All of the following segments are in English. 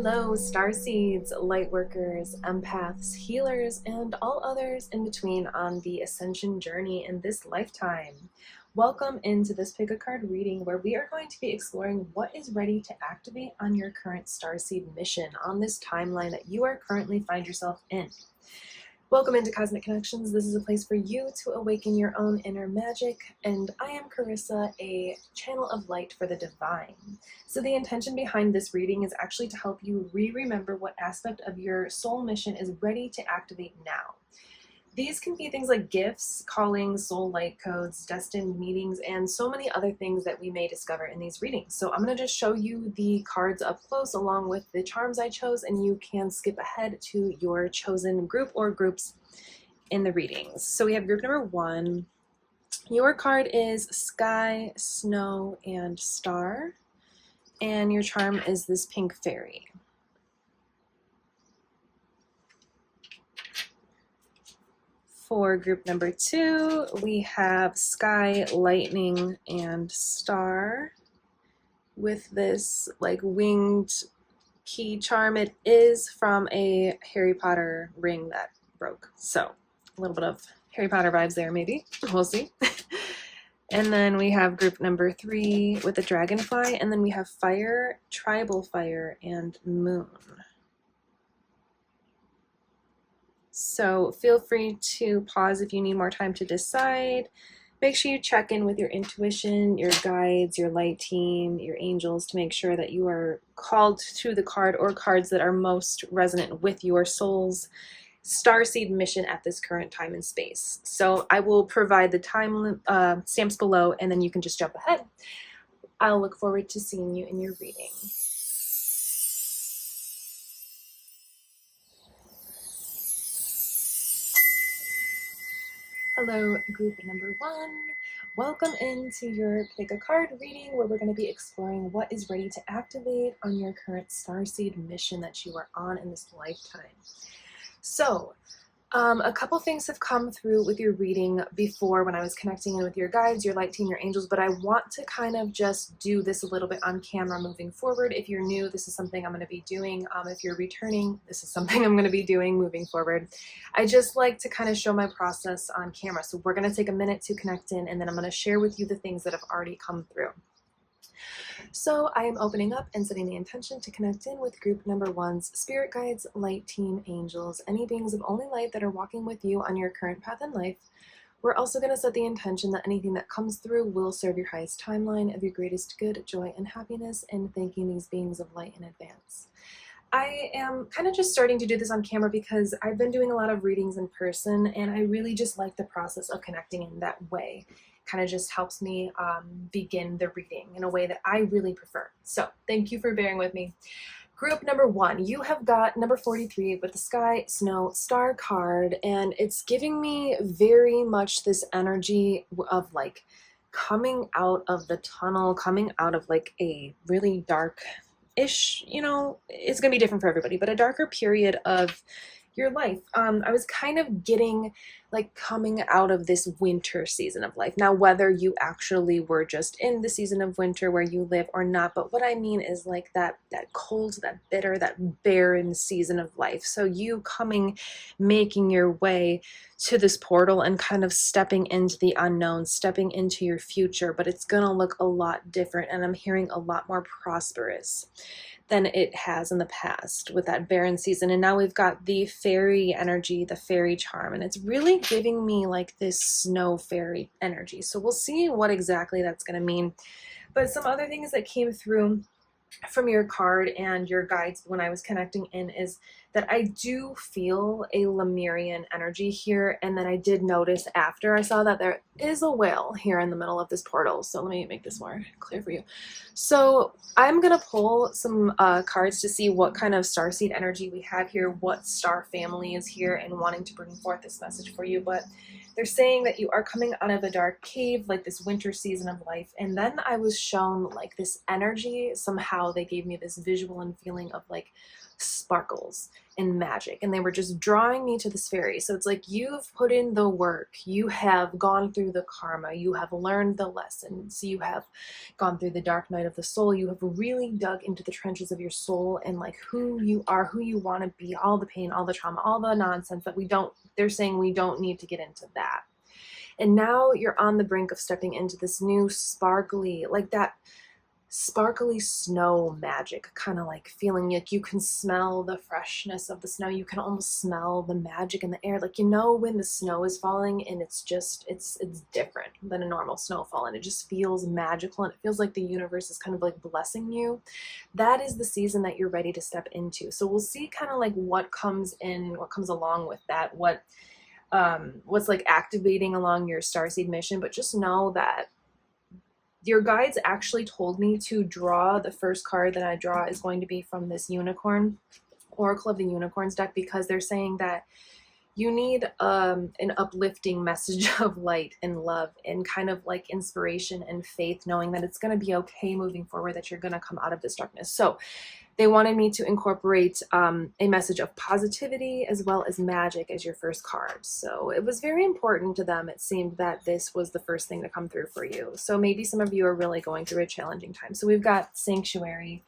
Hello, Starseeds, Lightworkers, Empaths, Healers, and all others in between on the Ascension journey in this lifetime. Welcome into this PickACard reading where we are going to be exploring what is ready to activate on your current Starseed mission on this timeline that you are currently find yourself in. Welcome into Cosmic Connections. This is a place for you to awaken your own inner magic, and I am Carissa, a channel of light for the divine. So the intention behind this reading is actually to help you remember what aspect of your soul mission is ready to activate now. These can be things like gifts, callings, soul light codes, destined meetings, and so many other things that we may discover in these readings. So I'm going to just show you the cards up close along with the charms I chose, and you can skip ahead to your chosen group or groups in the readings. So we have group number 1. Your card is Sky, Snow, and Star, and your charm is this pink fairy. For group number 2, we have Sky, Lightning, and Star with this like winged key charm. It is from a Harry Potter ring that broke. So a little bit of Harry Potter vibes there maybe. We'll see. And then we have group number 3 with the dragonfly, and then we have Fire, Tribal Fire, and Moon. So feel free to pause if you need more time to decide. Make sure you check in with your intuition, your guides, your light team, your angels to make sure that you are called to the card or cards that are most resonant with your soul's Starseed mission at this current time and space. So I will provide the time stamps below, and then you can just jump ahead. I'll look forward to seeing you in your reading. Hello, group number 1. Welcome into your PickACard reading where we're going to be exploring what is ready to activate on your current Starseed mission that you are on in this lifetime. So, a couple things have come through with your reading before when I was connecting in with your guides, your light team, your angels, but I want to kind of just do this a little bit on camera moving forward. If you're new, this is something I'm going to be doing. If you're returning, this is something I'm going to be doing moving forward. I just like to kind of show my process on camera. So we're going to take a minute to connect in, and then I'm going to share with you the things that have already come through. So I am opening up and setting the intention to connect in with group number 1's spirit guides, light team, angels, any beings of only light that are walking with you on your current path in life. We're also going to set the intention that anything that comes through will serve your highest timeline of your greatest good, joy, and happiness, and thanking these beings of light in advance. I am kind of just starting to do this on camera because I've been doing a lot of readings in person, and I really just like the process of connecting in that way. Kind of just helps me begin the reading in a way that I really prefer. So thank you for bearing with me. Group number 1, you have got number 43 with the Sky, Snow, Star card, and it's giving me very much this energy of like coming out of the tunnel, coming out of like a really dark-ish, you know, it's gonna be different for everybody, but a darker period of your life. I was kind of getting like coming out of this winter season of life. Now, whether you actually were just in the season of winter where you live or not, but what I mean is like that cold, that bitter, that barren season of life. So you making your way to this portal and kind of stepping into the unknown, stepping into your future, but it's gonna look a lot different, and I'm hearing a lot more prosperous than it has in the past with that barren season. And now we've got the fairy energy, the fairy charm, and it's really giving me like this snow fairy energy. So we'll see what exactly that's going to mean. But some other things that came through from your card and your guides when I was connecting in is that I do feel a Lemurian energy here, and then I did notice after I saw that there is a whale here in the middle of this portal. So let me make this more clear for you. So I'm gonna pull some cards to see what kind of starseed energy we have here, what star family is here and wanting to bring forth this message for you. But they're saying that you are coming out of a dark cave, like this winter season of life. And then I was shown like this energy. Somehow they gave me this visual and feeling of like sparkles and magic, and they were just drawing me to this fairy. So it's like, you've put in the work, you have gone through the karma, you have learned the lessons, you have gone through the dark night of the soul, you have really dug into the trenches of your soul and like who you are, who you want to be, all the pain, all the trauma, all the nonsense that they're saying we don't need to get into that. And now you're on the brink of stepping into this new sparkly, like that sparkly snow magic, kind of like feeling like you can smell the freshness of the snow. You can almost smell the magic in the air. Like, you know, when the snow is falling and it's just, it's different than a normal snowfall, and it just feels magical, and it feels like the universe is kind of like blessing you. That is the season that you're ready to step into. So we'll see kind of like what comes in, what comes along with that, what's like activating along your Starseed mission. But just know that your guides actually told me to draw, the first card that I draw is going to be from this unicorn, Oracle of the Unicorns deck, because they're saying that you need an uplifting message of light and love and kind of like inspiration and faith, knowing that it's going to be okay moving forward, that you're going to come out of this darkness. So they wanted me to incorporate a message of positivity as well as magic as your first card. So it was very important to them, it seemed, that this was the first thing to come through for you. So maybe some of you are really going through a challenging time. So we've got Sanctuary.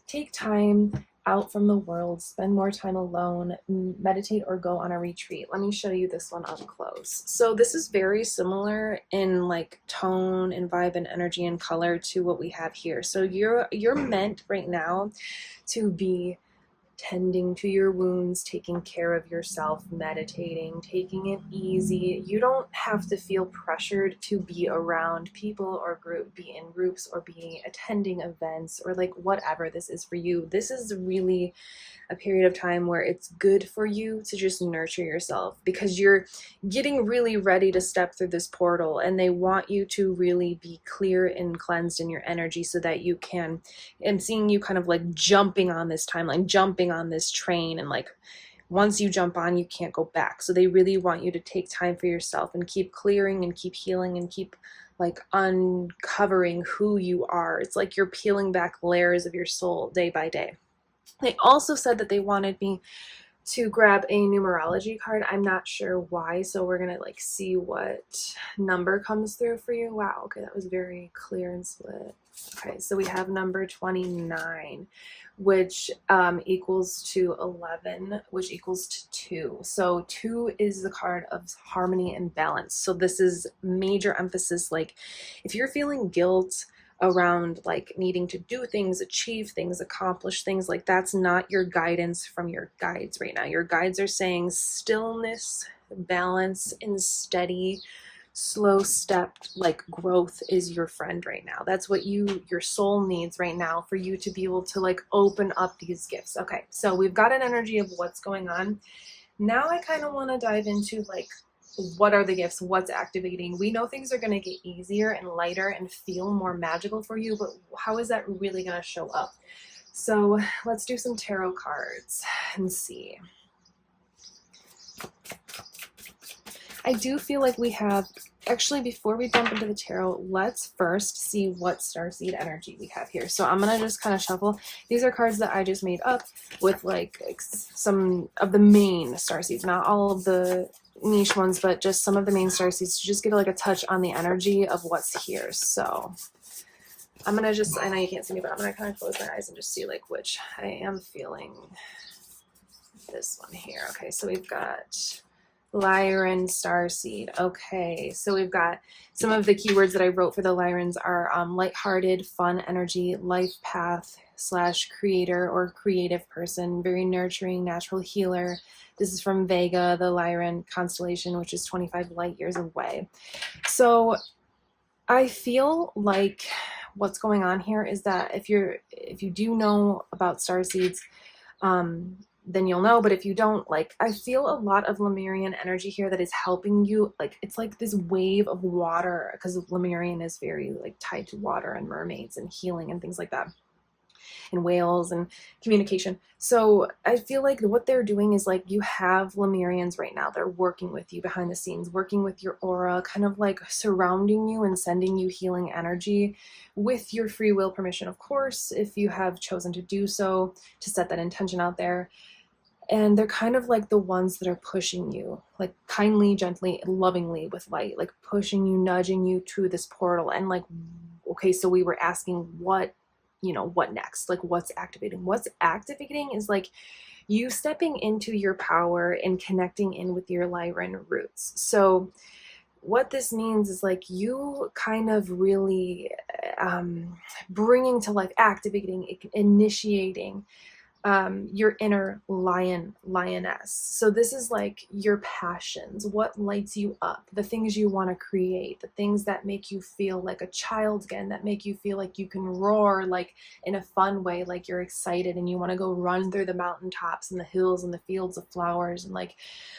Take time out from the world, spend more time alone, meditate, or go on a retreat. Let me show you this one up close. So this is very similar in like tone and vibe and energy and color to what we have here. So you're meant right now to be tending to your wounds, taking care of yourself, meditating, taking it easy. You don't have to feel pressured to be around people or be in groups or be attending events or like whatever this is for you. This is really a period of time where it's good for you to just nurture yourself, because you're getting really ready to step through this portal, and they want you to really be clear and cleansed in your energy so that you can, I'm seeing you kind of like jumping on this timeline, jumping on this train, and like once you jump on, you can't go back. So they really want you to take time for yourself and keep clearing and keep healing and keep like uncovering who you are. It's like you're peeling back layers of your soul day by day. They also said that they wanted me to grab a numerology card. I'm not sure why, so we're gonna like see what number comes through for you. Wow, okay, that was very clear and split. Okay, so we have number 29, which equals to 11, which equals to 2. So 2 is the card of harmony and balance. So this is major emphasis, like if you're feeling guilt around like needing to do things, achieve things, accomplish things, like that's not your guidance from your guides right now. Your guides are saying stillness, balance, and steady, slow step like growth is your friend right now. That's what your soul needs right now for you to be able to like open up these gifts. Okay, so we've got an energy of what's going on. Now I kind of want to dive into like, what are the gifts? What's activating? We know things are going to get easier and lighter and feel more magical for you, but how is that really going to show up? So let's do some tarot cards and see. I do feel like we have, actually before we jump into the tarot, let's first see what Starseed energy we have here. So I'm going to just kind of shuffle. These are cards that I just made up with like some of the main Starseeds, not all of the niche ones, but just some of the main Starseeds to just get like a touch on the energy of what's here. So I'm going to just, I know you can't see me, but I'm going to kind of close my eyes and just see like which I am feeling. This one here. Okay, so we've got Lyran Starseed. Okay, so we've got some of the keywords that I wrote for the Lyrans are lighthearted, fun energy, life path / creator or creative person, very nurturing, natural healer. This is from Vega, the Lyran constellation, which is 25 light years away. So I feel like what's going on here is that if you do know about Starseeds, then you'll know, but if you don't, like, I feel a lot of Lemurian energy here that is helping you. Like, it's like this wave of water, because Lemurian is very like tied to water and mermaids and healing and things like that. and whales and communication. So I feel like what they're doing is like you have Lemurians right now. They're working with you behind the scenes, working with your aura, kind of like surrounding you and sending you healing energy with your free will permission, of course, if you have chosen to do so, to set that intention out there. And they're kind of like the ones that are pushing you, like kindly, gently, lovingly with light, like pushing you, nudging you to this portal. And like, okay, so we were asking what next? Like what's activating? What's activating is like you stepping into your power and connecting in with your Lyran roots. So what this means is like you kind of really bringing to life, activating, initiating your inner lioness. So this is like your passions, what lights you up, the things you want to create, the things that make you feel like a child again, that make you feel like you can roar like in a fun way, like you're excited and you want to go run through the mountaintops and the hills and the fields of flowers, and like,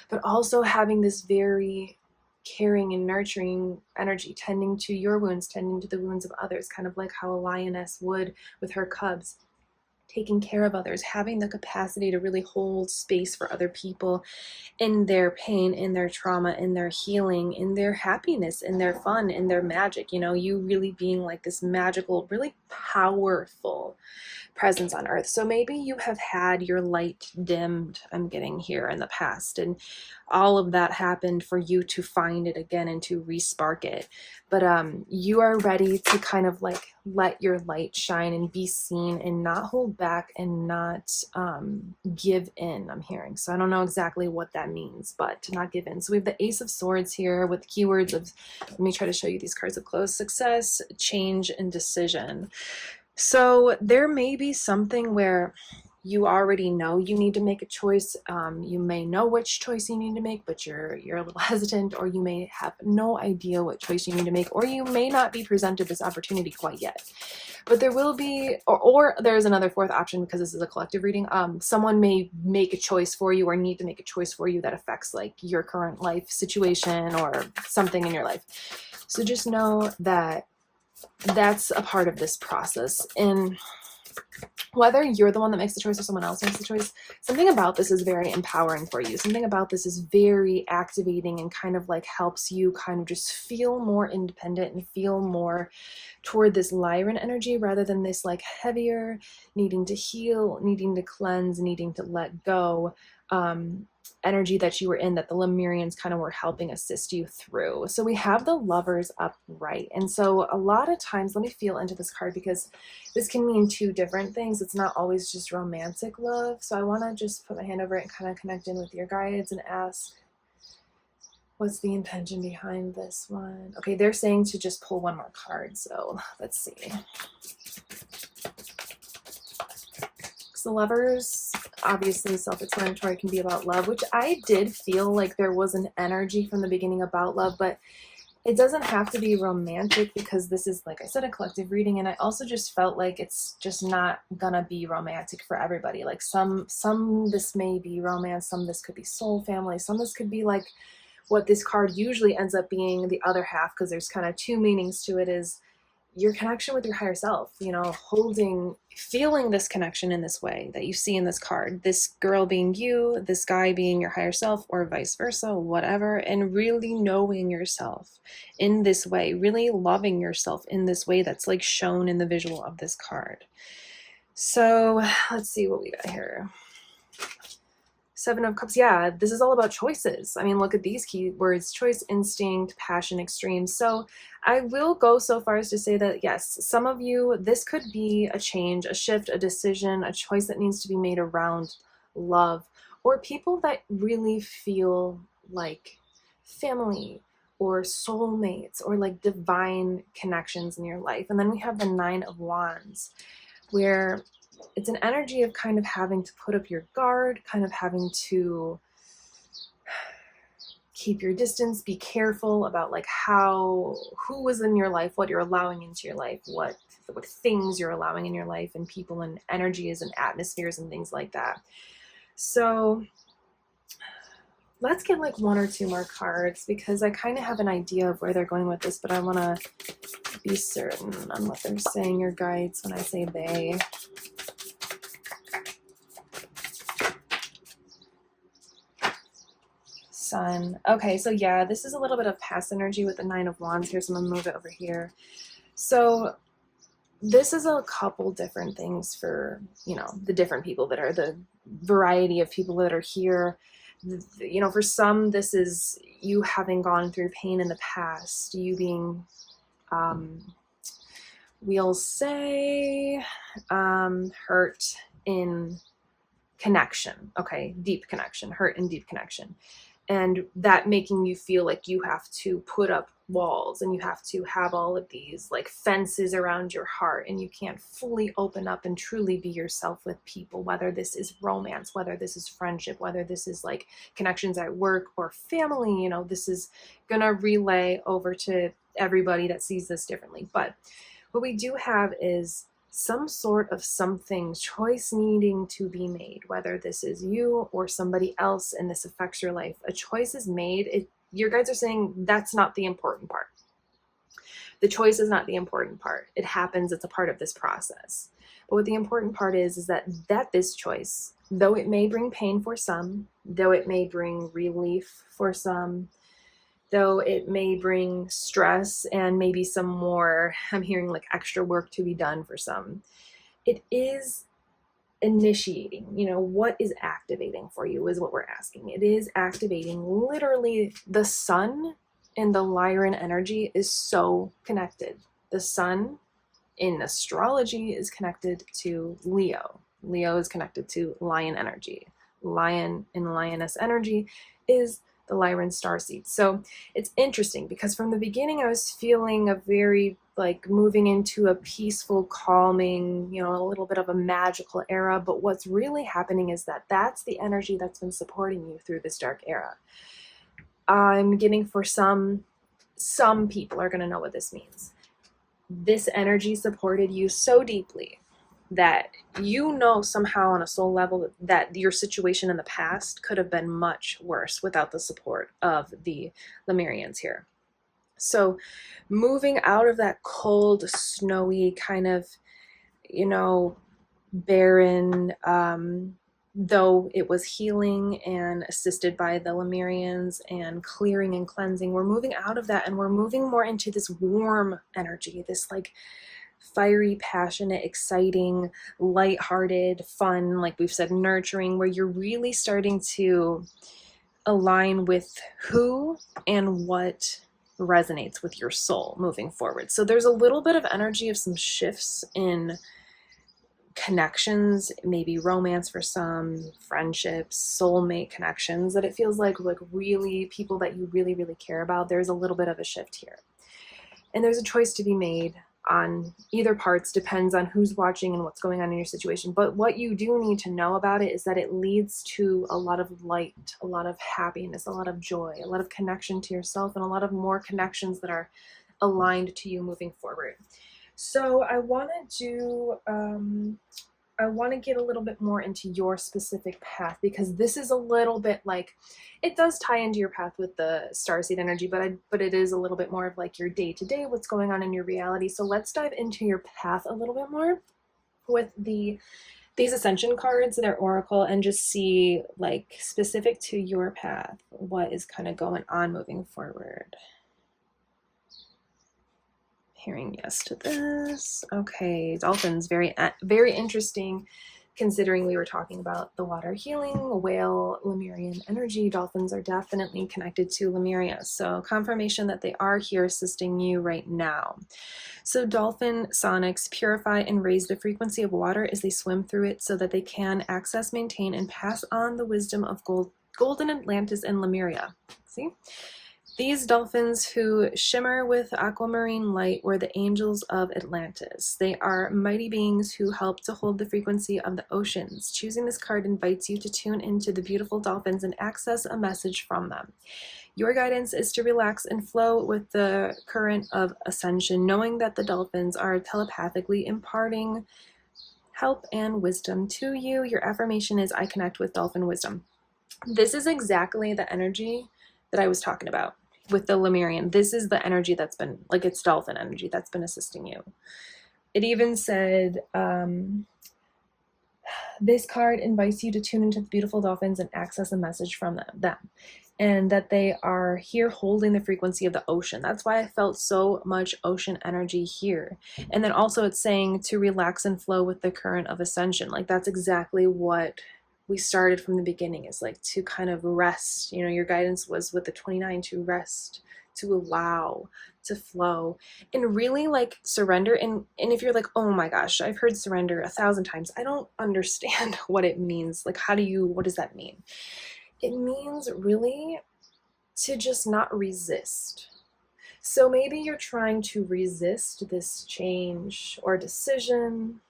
but also having this very caring and nurturing energy, tending to your wounds, tending to the wounds of others, kind of like how a lioness would with her cubs, taking care of others, having the capacity to really hold space for other people in their pain, in their trauma, in their healing, in their happiness, in their fun, in their magic, you really being like this magical, really powerful presence on earth. So maybe you have had your light dimmed, I'm getting here, in the past, and all of that happened for you to find it again and to respark it. But you are ready to kind of like let your light shine and be seen and not hold back and not give in, I'm hearing. So I don't know exactly what that means, but to not give in. So we have the Ace of Swords here with keywords of, let me try to show you these cards up close: success, change, and decision. So there may be something where you already know you need to make a choice. You may know which choice you need to make, but you're a little hesitant, or you may have no idea what choice you need to make, or you may not be presented this opportunity quite yet. But there will be, or there's another fourth option, because this is a collective reading. Someone may make a choice for you or need to make a choice for you that affects like your current life situation or something in your life. So just know that that's a part of this process. And whether you're the one that makes the choice or someone else makes the choice, something about this is very empowering for you. Something about this is very activating and kind of like helps you kind of just feel more independent and feel more toward this Lyran energy, rather than this like heavier, needing to heal, needing to cleanse, needing to let go energy that you were in, that the Lemurians kind of were helping assist you through. So we have the Lovers upright. And so a lot of times, let me feel into this card, because this can mean two different things. It's not always just romantic love. So I want to just put my hand over it and kind of connect in with your guides and ask, what's the intention behind this one? Okay, they're saying to just pull one more card. So let's see. The Lovers, obviously self-explanatory, can be about love, which I did feel like there was an energy from the beginning about love, but it doesn't have to be romantic, because this is, like I said, a collective reading. And I also just felt like it's just not gonna be romantic for everybody. Like some this may be romance, some this could be soul family, some this could be like what this card usually ends up being, the other half, because there's kind of two meanings to it, is your connection with your higher self, feeling this connection in this way that you see in this card, this girl being you, this guy being your higher self, or vice versa, whatever, and really knowing yourself in this way, really loving yourself in this way that's like shown in the visual of this card. So let's see what we got here. Seven of Cups. Yeah, this is all about choices. I mean, look at these keywords: choice, instinct, passion, extreme. So I will go so far as to say that, yes, some of you, this could be a change, a shift, a decision, a choice that needs to be made around love, or people that really feel like family or soulmates or like divine connections in your life. And then we have the Nine of Wands, where it's an energy of kind of having to put up your guard, kind of having to keep your distance, be careful about like who is in your life, what you're allowing into your life, what things you're allowing in your life, and people and energies and atmospheres and things like that. So Let's get like one or two more cards because I kind of have an idea of where they're going with this, but I want to be certain on what they're saying, your guides, when I say they. Sun. Okay, so yeah, this is a little bit of past energy with the Nine of Wands here, so I'm going to move it over here. So this is a couple different things for, you know, the different people that are, the variety of people that are here. You know, for some, this is you having gone through pain in the past, you being, we'll say, hurt in connection. Okay, deep connection, hurt and deep connection. And that making you feel like you have to put up walls and you have to have all of these like fences around your heart, and you can't fully open up and truly be yourself with people, whether this is romance, whether this is friendship, whether this is like connections at work or family. You know, this is gonna relay over to everybody that sees this differently. But what we do have is some sort of something, choice needing to be made, whether this is you or somebody else and this affects your life. A choice is made. Your guides are saying that's not the important part. The choice is not the important part. It happens. It's a part of this process. But what the important part is that this choice, though it may bring pain for some, though it may bring relief for some, though it may bring stress and maybe some more, I'm hearing like extra work to be done for some, it is initiating. You know, what is activating for you is what we're asking. It is activating. Literally, the sun and the Lyran energy is so connected. The sun in astrology is connected to Leo. Leo is connected to lion energy. Lion and lioness energy is the Lyran starseed. So it's interesting because from the beginning I was feeling a very like moving into a peaceful, calming, you know, a little bit of a magical era. But what's really happening is that that's the energy that's been supporting you through this dark era. I'm getting for some people are going to know what this means. This energy supported you so deeply that you know somehow on a soul level that your situation in the past could have been much worse without the support of the Lemurians here. So moving out of that cold, snowy kind of, you know, barren, though it was healing and assisted by the Lemurians and clearing and cleansing, we're moving out of that and we're moving more into this warm energy, this like fiery, passionate, exciting, lighthearted, fun, like we've said, nurturing, where you're really starting to align with who and what resonates with your soul moving forward. So there's a little bit of energy of some shifts in connections, maybe romance for some, friendships, soulmate connections, that it feels like really people that you really, really care about. There's a little bit of a shift here. And there's a choice to be made on either parts, depends on who's watching and what's going on in your situation. But what you do need to know about it is that it leads to a lot of light, a lot of happiness, a lot of joy, a lot of connection to yourself, and a lot of more connections that are aligned to you moving forward. So I want to get a little bit more into your specific path, because this is a little bit like, it does tie into your path with the starseed energy, but it is a little bit more of like your day-to-day, what's going on in your reality. So let's dive into your path a little bit more with these ascension cards that are oracle, and just see like specific to your path what is kind of going on moving forward. Hearing yes to this. Okay, dolphins, very interesting, considering we were talking about the water healing, whale, Lemurian energy. Dolphins are definitely connected to Lemuria, so confirmation that they are here assisting you right now. So dolphin sonics purify and raise the frequency of water as they swim through it, so that they can access, maintain, and pass on the wisdom of golden Atlantis and Lemuria. See? These dolphins who shimmer with aquamarine light were the angels of Atlantis. They are mighty beings who help to hold the frequency of the oceans. Choosing this card invites you to tune into the beautiful dolphins and access a message from them. Your guidance is to relax and flow with the current of ascension, knowing that the dolphins are telepathically imparting help and wisdom to you. Your affirmation is, I connect with dolphin wisdom. This is exactly the energy that I was talking about with the Lemurian. This is the energy that's been, like, it's dolphin energy that's been assisting you. It even said, this card invites you to tune into the beautiful dolphins and access a message from them, and that they are here holding the frequency of the ocean. That's why I felt so much ocean energy here. And then also it's saying to relax and flow with the current of ascension. Like, that's exactly what we started from the beginning, is like to kind of rest. You know, your guidance was with the 29 to rest, to allow, to flow, and really like surrender. And if you're like, oh my gosh, I've heard surrender 1,000 times, I don't understand what it means. Like, what does that mean? It means really to just not resist. So maybe you're trying to resist this change or decision.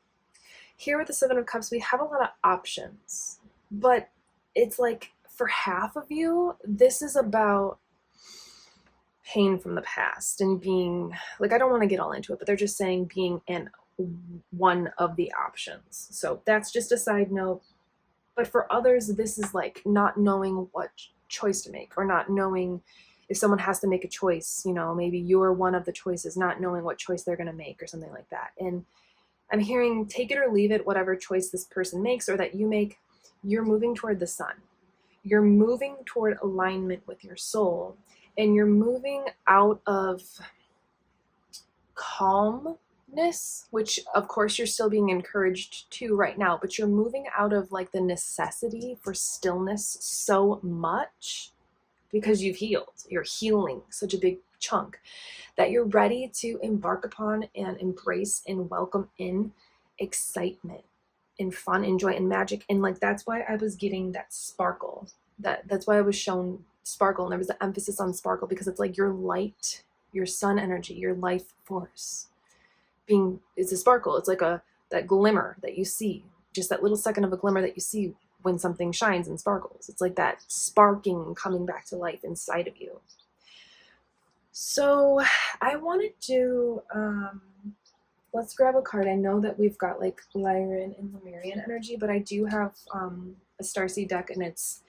Here with the Seven of Cups, we have a lot of options, but it's like for half of you, this is about pain from the past and being, like, I don't want to get all into it, but they're just saying being in one of the options. So that's just a side note. But for others, this is like not knowing what choice to make, or not knowing if someone has to make a choice, you know, maybe you're one of the choices, not knowing what choice they're going to make or something like that. And I'm hearing take it or leave it, whatever choice this person makes or that you make, you're moving toward the sun. You're moving toward alignment with your soul, and you're moving out of calmness, which of course you're still being encouraged to right now, but you're moving out of like the necessity for stillness so much because you've healed. You're healing such a big chunk that you're ready to embark upon and embrace and welcome in excitement and fun and joy and magic. And like, that's why I was getting that sparkle. That's why I was shown sparkle, and there was the emphasis on sparkle, because it's like your light, your sun energy, your life force it's a sparkle. It's like that glimmer that you see, just that little second of a glimmer that you see when something shines and sparkles. It's like that sparking coming back to life inside of you. So I wanted to, let's grab a card. I know that we've got like Lyran and Lemurian energy, but I do have a Starseed deck, and it's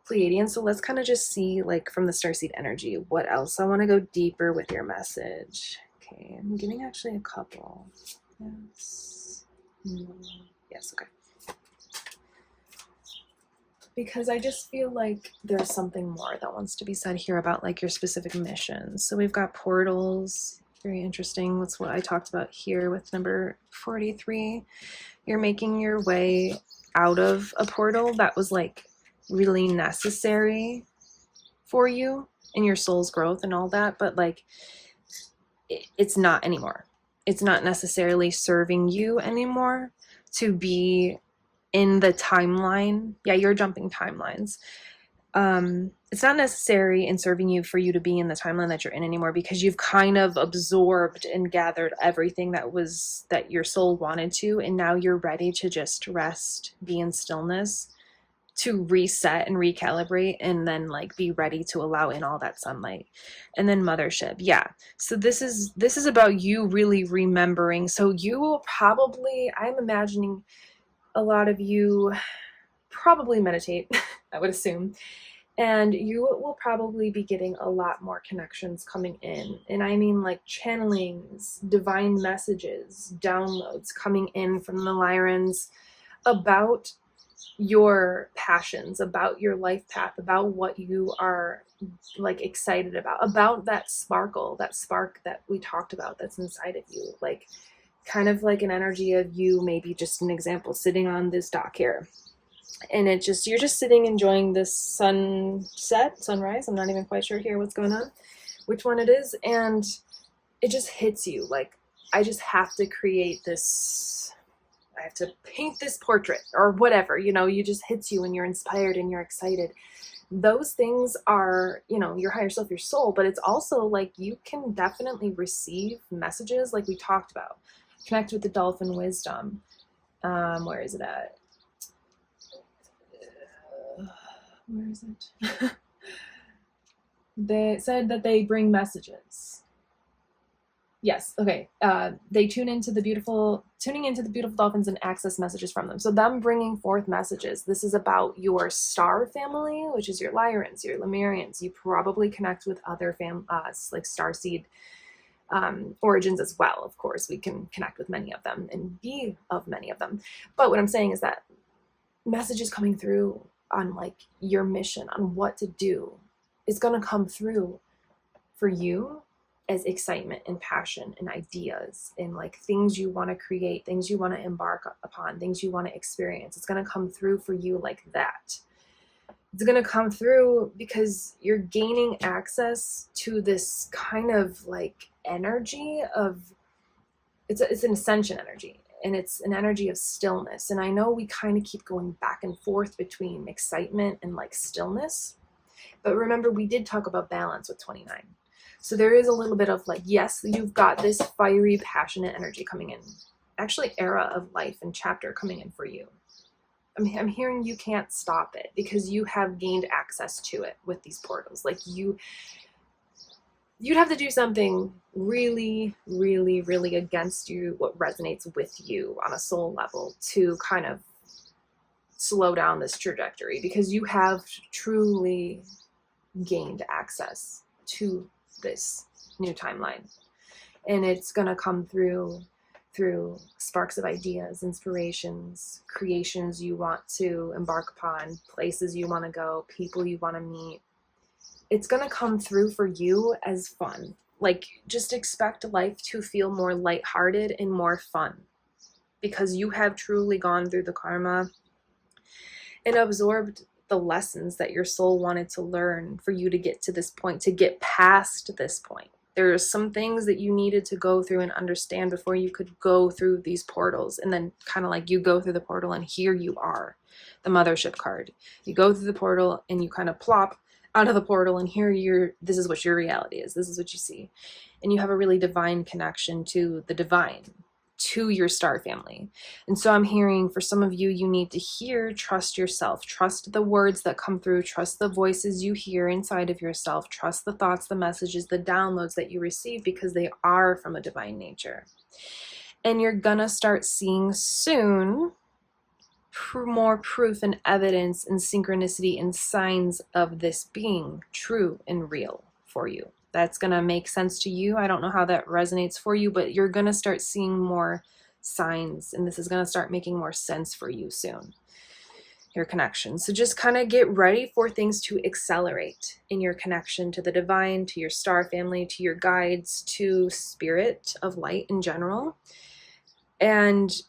Pleiadian. So let's kind of just see, like, from the Starseed energy, what else. I want to go deeper with your message. Okay, I'm getting actually a couple. Yes. Yes, okay. Because I just feel like there's something more that wants to be said here about like your specific missions. So we've got portals. Very interesting. That's what I talked about here with number 43. You're making your way out of a portal that was like really necessary for you in your soul's growth and all that, but like it's not anymore. It's not necessarily serving you anymore to be in the timeline. Yeah, you're jumping timelines. It's not necessary in serving you for you to be in the timeline that you're in anymore, because you've kind of absorbed and gathered everything that your soul wanted to, and now you're ready to just rest, be in stillness, to reset and recalibrate, and then like be ready to allow in all that sunlight. And then mothership. Yeah. So this is about you really remembering. So you will probably, I'm imagining a lot of you probably meditate, I would assume. And you will probably be getting a lot more connections coming in. And I mean like channelings, divine messages, downloads coming in from the Lyrans about your passions, about your life path, about what you are like excited about that sparkle, that spark that we talked about that's inside of you. Like kind of like an energy of you, maybe just an example, sitting on this dock here. And you're just sitting enjoying this sunrise. I'm not even quite sure here what's going on, which one it is. And it just hits you like, I just have to create this, I have to paint this portrait or whatever, you know, you just hits you and you're inspired and you're excited. Those things are, you know, your higher self, your soul, but it's also like you can definitely receive messages like we talked about. Connect with the dolphin wisdom. Where is it at? Where is it? They said that they bring messages. Yes. Okay. They tuning into the beautiful dolphins and access messages from them. So them bringing forth messages. This is about your star family, which is your Lyrans, your Lemurians. You probably connect with other like starseed origins as well. Of course, we can connect with many of them and be of many of them. But what I'm saying is that messages coming through on like your mission, on what to do, is going to come through for you as excitement and passion and ideas and like things you want to create, things you want to embark upon, things you want to experience. It's going to come through for you like that. It's going to come through because you're gaining access to this kind of like energy of, it's an ascension energy, and it's an energy of stillness. And I know we kind of keep going back and forth between excitement and like stillness, but remember we did talk about balance with 29. So there is a little bit of like, yes, you've got this fiery, passionate energy coming in, actually era of life and chapter coming in for you. I'm hearing you can't stop it because you have gained access to it with these portals. Like you'd have to do something really, really, really against you, what resonates with you on a soul level, to kind of slow down this trajectory, because you have truly gained access to this new timeline, and it's going to come through sparks of ideas, inspirations, creations you want to embark upon, places you want to go, people you want to meet. It's going to come through for you as fun. Like, just expect life to feel more lighthearted and more fun, because you have truly gone through the karma and absorbed the lessons that your soul wanted to learn for you to get to this point, to get past this point. There's some things that you needed to go through and understand before you could go through these portals. And then kind of like you go through the portal and here you are, the mothership card. You go through the portal and you kind of plop out of the portal, and here this is what your reality is. This is what you see. And you have a really divine connection to the divine, to your star family. And so I'm hearing for some of you, you need to hear, trust yourself, trust the words that come through, trust the voices you hear inside of yourself, trust the thoughts, the messages, the downloads that you receive, because they are from a divine nature. And you're gonna start seeing soon more proof and evidence and synchronicity and signs of this being true and real for you. That's going to make sense to you. I don't know how that resonates for you, but you're going to start seeing more signs, and this is going to start making more sense for you soon, your connection. So just kind of get ready for things to accelerate in your connection to the divine, to your star family, to your guides, to spirit of light in general, and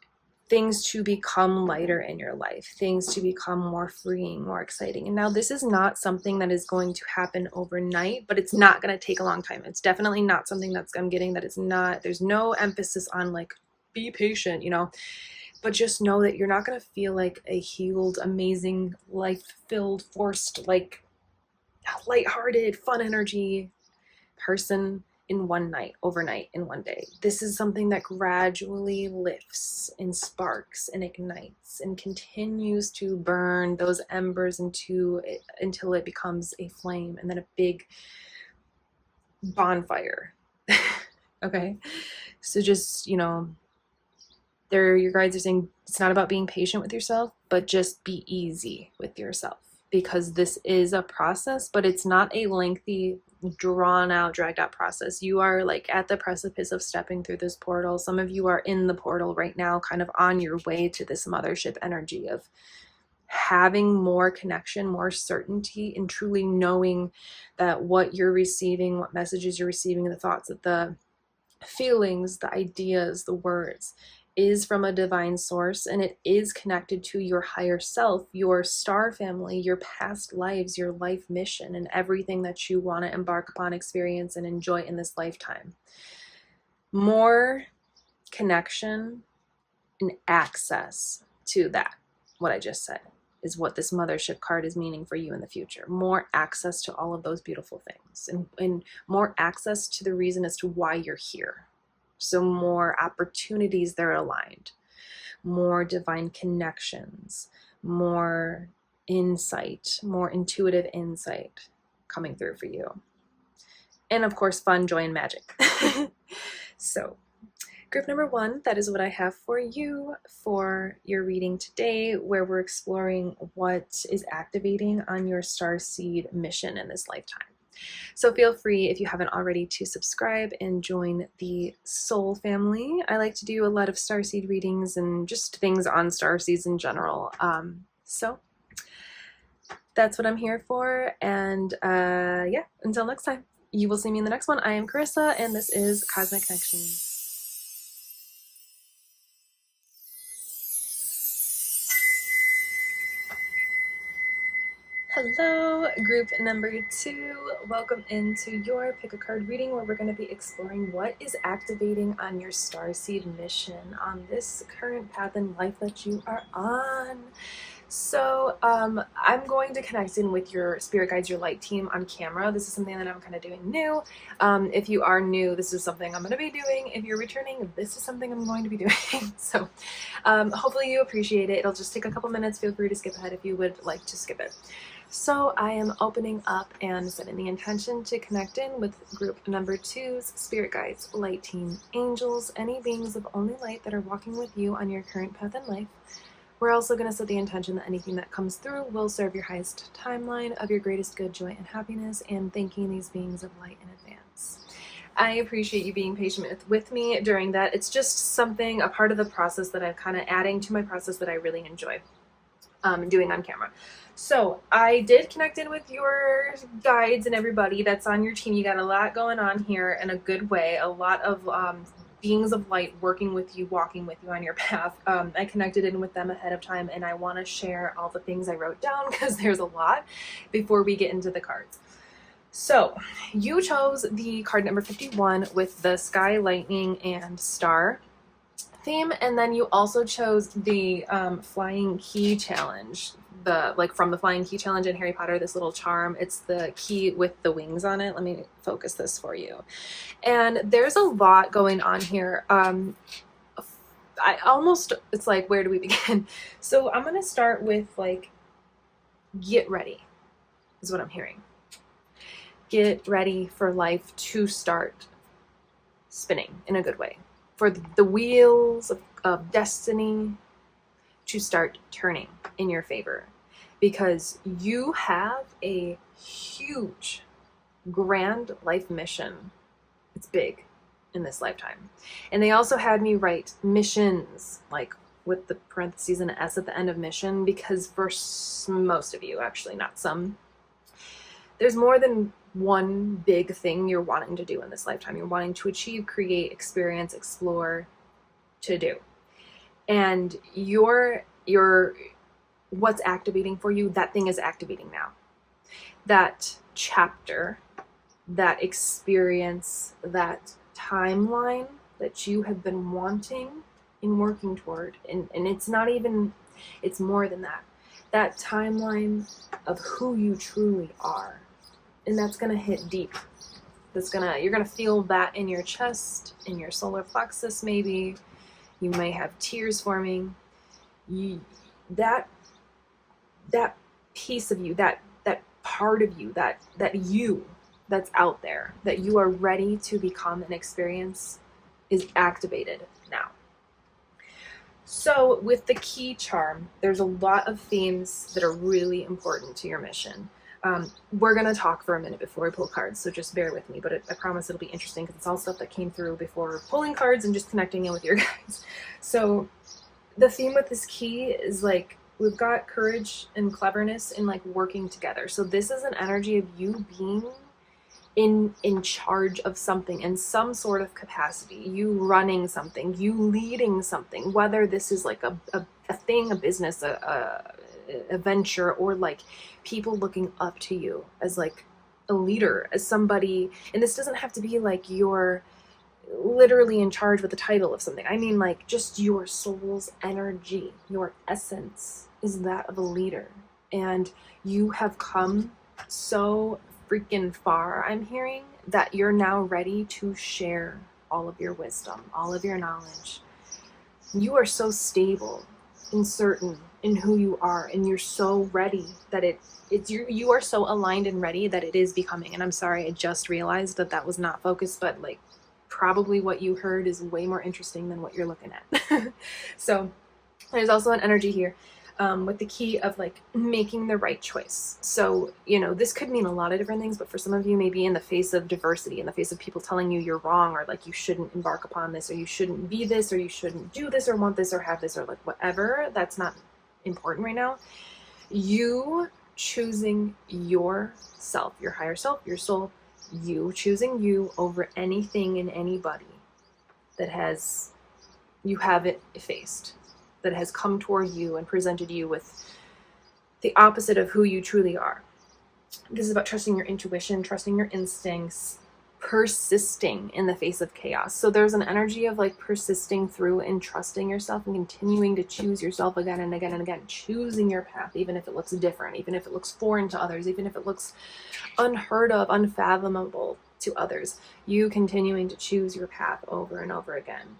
things to become lighter in your life, things to become more freeing, more exciting. And now this is not something that is going to happen overnight, but it's not going to take a long time. It's definitely not something that's, I'm getting that it's not, there's no emphasis on like, be patient, you know, but just know that you're not going to feel like a healed, amazing, life-filled, forced, like lighthearted, fun energy person in one night, overnight, in one day. This is something that gradually lifts and sparks and ignites and continues to burn those embers until it becomes a flame, and then a big bonfire. Okay, so just, you know, your guides are saying it's not about being patient with yourself, but just be easy with yourself, because this is a process, but it's not a lengthy, drawn out, dragged out process. You are like at the precipice of stepping through this portal. Some of you are in the portal right now, kind of on your way to this mothership energy of having more connection, more certainty, and truly knowing that what you're receiving, what messages you're receiving, the thoughts, the feelings, the ideas, the words, is from a divine source, and it is connected to your higher self, your star family, your past lives, your life mission, and everything that you want to embark upon, experience, and enjoy in this lifetime. More connection and access to that, what I just said, is what this mothership card is meaning for you in the future. More access to all of those beautiful things, and more access to the reason as to why you're here. So more opportunities that are aligned, more divine connections, more insight, more intuitive insight coming through for you. And of course, fun, joy, and magic. So, group number 1, that is what I have for you for your reading today, where we're exploring what is activating on your Starseed mission in this lifetime. So feel free, if you haven't already, to subscribe and join the Soul family. I like to do a lot of Starseed readings and just things on Starseeds in general. So that's what I'm here for. And yeah, until next time, you will see me in the next one. I am Carissa, and this is Cosmic Connection. Hello, group number 2. Welcome into your Pick a Card reading, where we're going to be exploring what is activating on your Starseed mission on this current path in life that you are on. So I'm going to connect in with your spirit guides, your light team on camera. This is something that I'm kind of doing new. If you are new, this is something I'm going to be doing. If you're returning, this is something I'm going to be doing. So hopefully you appreciate it. It'll just take a couple minutes. Feel free to skip ahead if you would like to skip it. So I am opening up and setting the intention to connect in with group number 2's spirit guides, light team, angels, any beings of only light that are walking with you on your current path in life. We're also going to set the intention that anything that comes through will serve your highest timeline of your greatest good, joy, and happiness, and thanking these beings of light in advance. I appreciate you being patient with me during that. It's just something, a part of the process that I'm kind of adding to my process that I really enjoy doing on camera. So I did connect in with your guides and everybody that's on your team. You got a lot going on here in a good way, a lot of beings of light working with you, walking with you on your path. I connected in with them ahead of time, and I want to share all the things I wrote down because there's a lot before we get into the cards. So you chose the card number 51 with the sky, lightning, and star theme, and then you also chose the flying key challenge, from the flying key challenge in Harry Potter, this little charm. It's the key with the wings on it. Let me focus this for you. And there's a lot going on here. It's like, where do we begin? So I'm gonna start with like, get ready is what I'm hearing. Get ready for life to start spinning in a good way, for the wheels of destiny to start turning in your favor, because you have a huge, grand life mission. It's big in this lifetime. And they also had me write missions, like with the parentheses and an S at the end of mission, because for most of you, actually not some, there's more than one big thing you're wanting to do in this lifetime. You're wanting to achieve, create, experience, explore, to do. And your what's activating for you, that thing is activating now. That chapter, that experience, that timeline that you have been wanting and working toward, and it's not even, it's more than that. That timeline of who you truly are. And that's gonna hit deep. You're gonna feel that in your chest, in your solar plexus maybe. You may have tears forming. That piece of you, that part of you, that you that's out there, that you are ready to become and experience, is activated now. So with the key charm, there's a lot of themes that are really important to your mission. We're going to talk for a minute before we pull cards, so just bear with me, but I promise it'll be interesting because it's all stuff that came through before pulling cards and just connecting in with your guides. So the theme with this key is like, we've got courage and cleverness in like working together. So this is an energy of you being in charge of something in some sort of capacity, you running something, you leading something, whether this is like a thing, a business, a venture, or like people looking up to you as like a leader, as somebody. And this doesn't have to be like you're literally in charge with the title of something. I mean like just your soul's energy, your essence is that of a leader. And you have come so freaking far, I'm hearing, that you're now ready to share all of your wisdom, all of your knowledge. You are so stable and certain in who you are, and you're so ready that you are so aligned and ready that it is becoming. And I'm sorry, I just realized that was not focused, but like probably what you heard is way more interesting than what you're looking at. So there's also an energy here with the key of like making the right choice. So, you know, this could mean a lot of different things, but for some of you, maybe in the face of diversity, in the face of people telling you you're wrong, or like you shouldn't embark upon this, or you shouldn't be this, or you shouldn't do this, or want this, or have this, or like whatever, that's not important right now. You choosing yourself, your higher self, your soul, you choosing you over anything and anybody that has, you have it effaced, that has come toward you and presented you with the opposite of who you truly are. This is about trusting your intuition, trusting your instincts, persisting in the face of chaos. So there's an energy of like persisting through and trusting yourself and continuing to choose yourself again and again and again, choosing your path, even if it looks different, even if it looks foreign to others, even if it looks unheard of, unfathomable to others. You continuing to choose your path over and over again.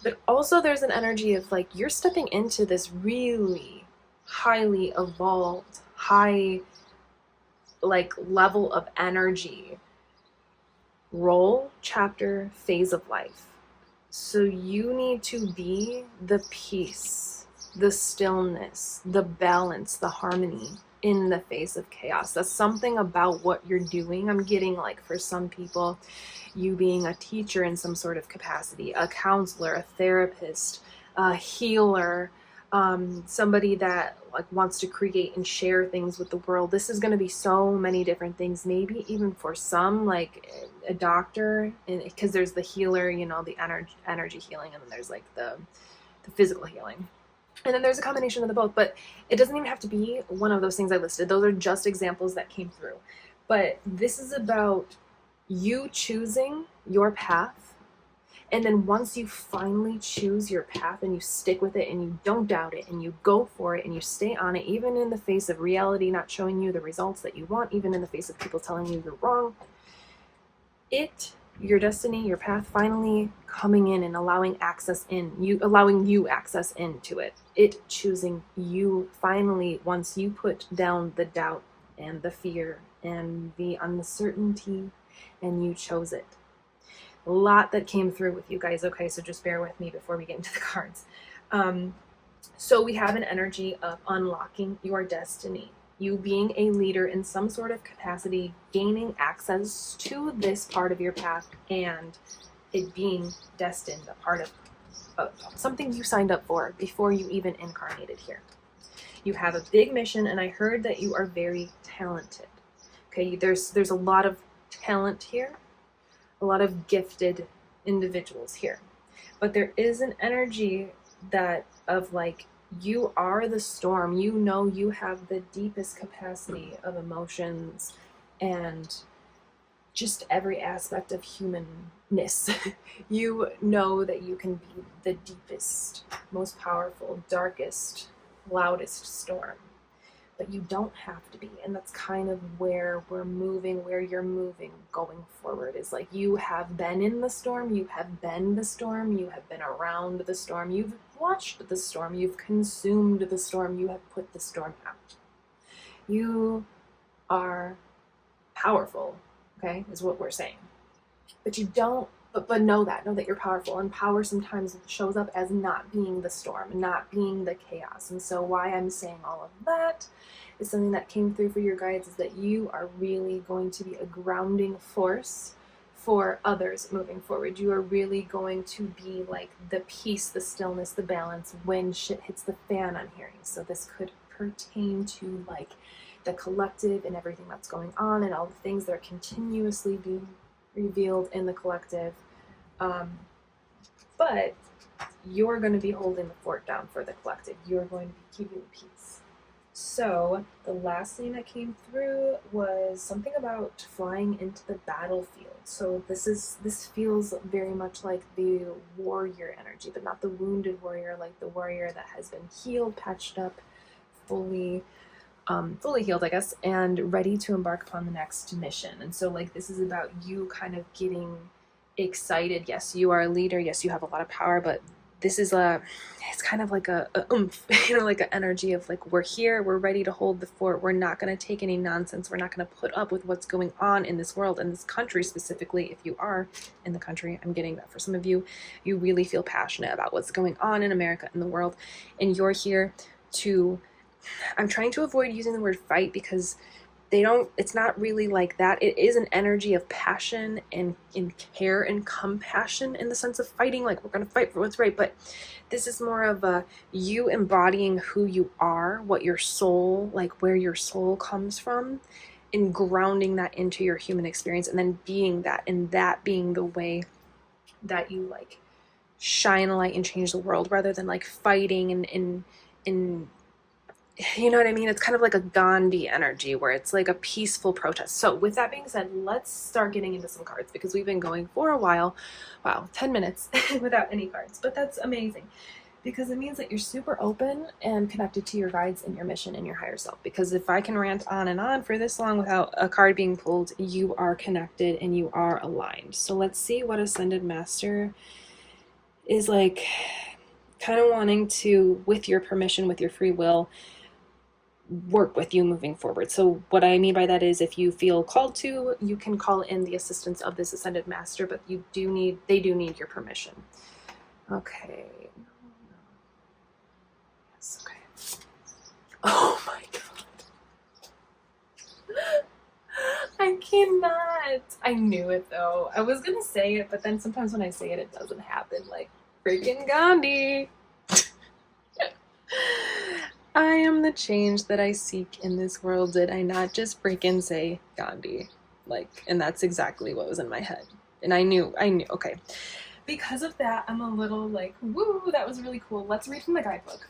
But also there's an energy of like you're stepping into this really highly evolved, high like level of energy role, chapter, phase of life. So you need to be the peace, the stillness, the balance, the harmony in the face of chaos. That's something about what you're doing. I'm getting like for some people, you being a teacher in some sort of capacity, a counselor, a therapist, a healer, somebody that like wants to create and share things with the world. This is going to be so many different things, maybe even for some like a doctor, and because there's the healer, you know, the energy healing, and then there's like the physical healing. And then there's a combination of the both, but it doesn't even have to be one of those things I listed. Those are just examples that came through. But this is about you choosing your path. And then once you finally choose your path and you stick with it and you don't doubt it and you go for it and you stay on it, even in the face of reality not showing you the results that you want, even in the face of people telling you you're wrong, your destiny, your path finally coming in and allowing you access into it. It choosing you finally, once you put down the doubt and the fear and the uncertainty and you chose it. A lot that came through with you guys, okay? So just bear with me before we get into the cards. So we have an energy of unlocking your destiny. You being a leader in some sort of capacity, gaining access to this part of your path, and it being destined, a part of something you signed up for before you even incarnated here. You have a big mission, and I heard that you are very talented. Okay, there's a lot of talent here, a lot of gifted individuals here. But there is an energy that of like, you are the storm. You know you have the deepest capacity of emotions and just every aspect of humanness. You know that you can be the deepest, most powerful, darkest, loudest storm. But you don't have to be. And that's kind of where we're moving, where you're moving going forward, is like you have been in the storm, you have been the storm, you have been around the storm, you've watched the storm, you've consumed the storm, you have put the storm out. You are powerful, okay, is what we're saying. But you don't, but know that you're powerful, and power sometimes shows up as not being the storm, not being the chaos. And so why I'm saying all of that is something that came through for your guides, is that you are really going to be a grounding force for others moving forward. You are really going to be like the peace, the stillness, the balance when shit hits the fan, I'm hearing. So this could pertain to like the collective and everything that's going on and all the things that are continuously being revealed in the collective. But you're going to be holding the fort down for the collective. You're going to be keeping peace. So the last thing that came through was something about flying into the battlefield. So this feels very much like the warrior energy, but not the wounded warrior, like the warrior that has been healed, patched up, fully healed, I guess, and ready to embark upon the next mission. And so like this is about you kind of getting excited. Yes, you are a leader. Yes, you have a lot of power, but this is it's kind of like a oomph, like an energy of like, we're here, we're ready to hold the fort, we're not going to take any nonsense, we're not going to put up with what's going on in this world, in this country specifically. If you are in the country, I'm getting that for some of you, you really feel passionate about what's going on in America, in the world, and you're here to, I'm trying to avoid using the word fight because it's not really like that. It is an energy of passion and in care and compassion, in the sense of fighting, like we're going to fight for what's right. But this is more of a you embodying who you are, what your soul, like where your soul comes from, and grounding that into your human experience, and then being that, and that being the way that you like shine a light and change the world, rather than like fighting and you know what I mean? It's kind of like a Gandhi energy where it's like a peaceful protest. So with that being said, let's start getting into some cards, because we've been going for a while. Wow, 10 minutes without any cards, but that's amazing, because it means that you're super open and connected to your guides and your mission and your higher self. Because if I can rant on and on for this long without a card being pulled, you are connected and you are aligned. So let's see what Ascended Master is like, kind of wanting to, with your permission, with your free will, work with you moving forward. So what I mean by that is, if you feel called to, you can call in the assistance of this Ascended Master, but they do need your permission. Okay. Yes, okay. Oh my god. I cannot. I knew it though. I was gonna say it, but then sometimes when I say it, it doesn't happen. Like freaking Gandhi. I am the change that I seek in this world. Did I not just freaking say Gandhi? Like, and that's exactly what was in my head. And I knew, okay. Because of that, I'm a little like, woo, that was really cool. Let's read from the guidebook.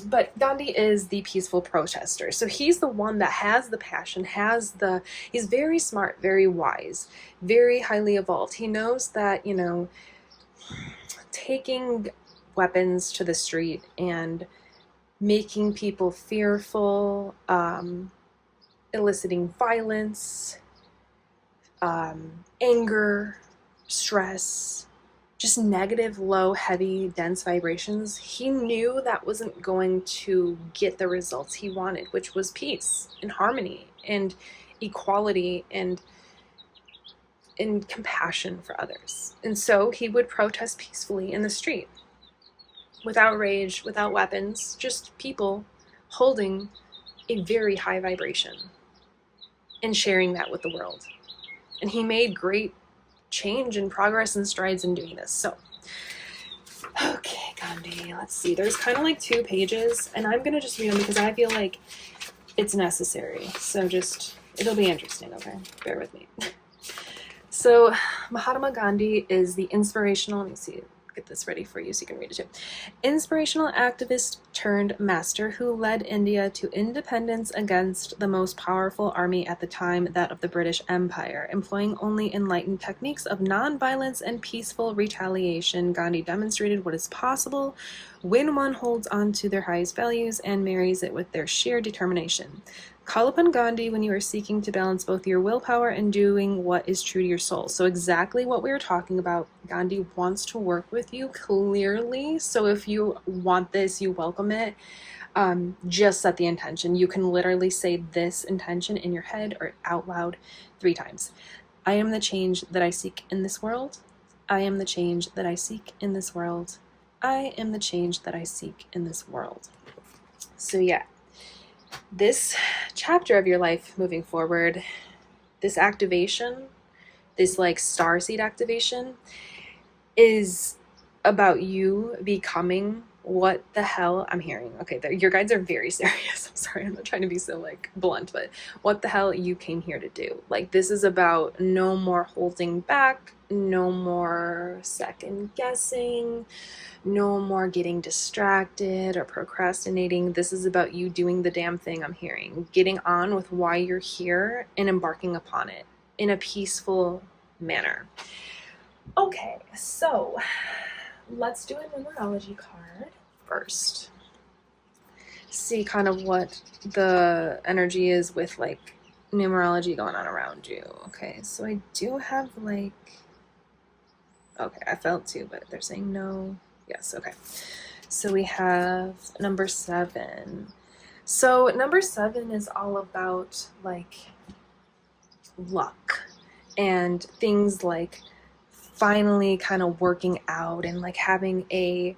But Gandhi is the peaceful protester. So he's the one that has the passion, he's very smart, very wise, very highly evolved. He knows that, taking weapons to the street and making people fearful, eliciting violence, anger, stress, just negative, low, heavy, dense vibrations. He knew that wasn't going to get the results he wanted, which was peace and harmony and equality and compassion for others. And so he would protest peacefully in the street, without rage, without weapons, just people holding a very high vibration and sharing that with the world. And he made great change and progress and strides in doing this. So, okay, Gandhi, let's see. There's kind of like 2 pages, and I'm going to just read them because I feel like it's necessary. So it'll be interesting, okay? Bear with me. So, Mahatma Gandhi is the inspirational, let me see, get this ready for you so you can read it too. Inspirational activist turned master who led India to independence against the most powerful army at the time, that of the British Empire. Employing only enlightened techniques of non-violence and peaceful retaliation, Gandhi demonstrated what is possible when one holds on to their highest values and marries it with their sheer determination. Call upon Gandhi when you are seeking to balance both your willpower and doing what is true to your soul. So exactly what we were talking about. Gandhi wants to work with you clearly. So if you want this, you welcome it. Just set the intention. You can literally say this intention in your head or out loud 3 times. I am the change that I seek in this world. I am the change that I seek in this world. I am the change that I seek in this world. So yeah. This chapter of your life moving forward, this activation, this like starseed activation, is about you becoming what the hell I'm hearing. Okay, your guides are very serious. I'm sorry, I'm not trying to be so like blunt, but what the hell you came here to do. Like, this is about no more holding back, no more second guessing, no more getting distracted or procrastinating. This is about you doing the damn thing I'm hearing, getting on with why you're here and embarking upon it in a peaceful manner. Okay, so let's do a numerology card first. See kind of what the energy is with like numerology going on around you. Okay, so I do have like, okay, I felt 2, but they're saying no. Yes, okay. So we have number 7. So number 7 is all about like luck and things like finally kind of working out and like having a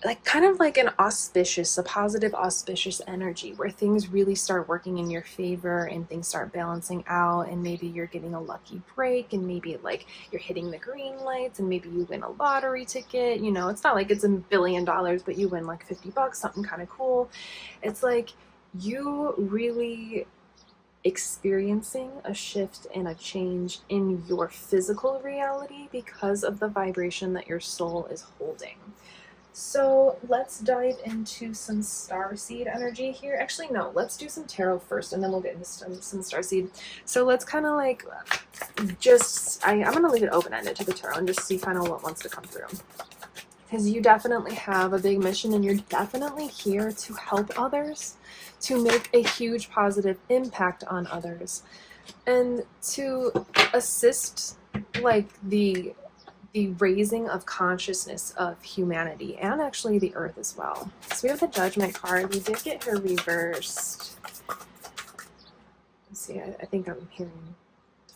like kind of like an auspicious, a positive auspicious energy where things really start working in your favor and things start balancing out, and maybe you're getting a lucky break, and maybe like you're hitting the green lights, and maybe you win a lottery ticket. You know, it's not like it's $1 billion, but you win like $50, something kind of cool. It's like you really experiencing a shift and a change in your physical reality because of the vibration that your soul is holding. So let's dive into some starseed energy here. Actually, no, let's do some tarot first, and then we'll get into some starseed. So let's kind of like just, I'm going to leave it open-ended to the tarot and just see kind of what wants to come through. Because you definitely have a big mission, and you're definitely here to help others, to make a huge positive impact on others, and to assist like the raising of consciousness of humanity and actually the earth as well. So we have the Judgment card. We did get her reversed. Let's see, I think I'm hearing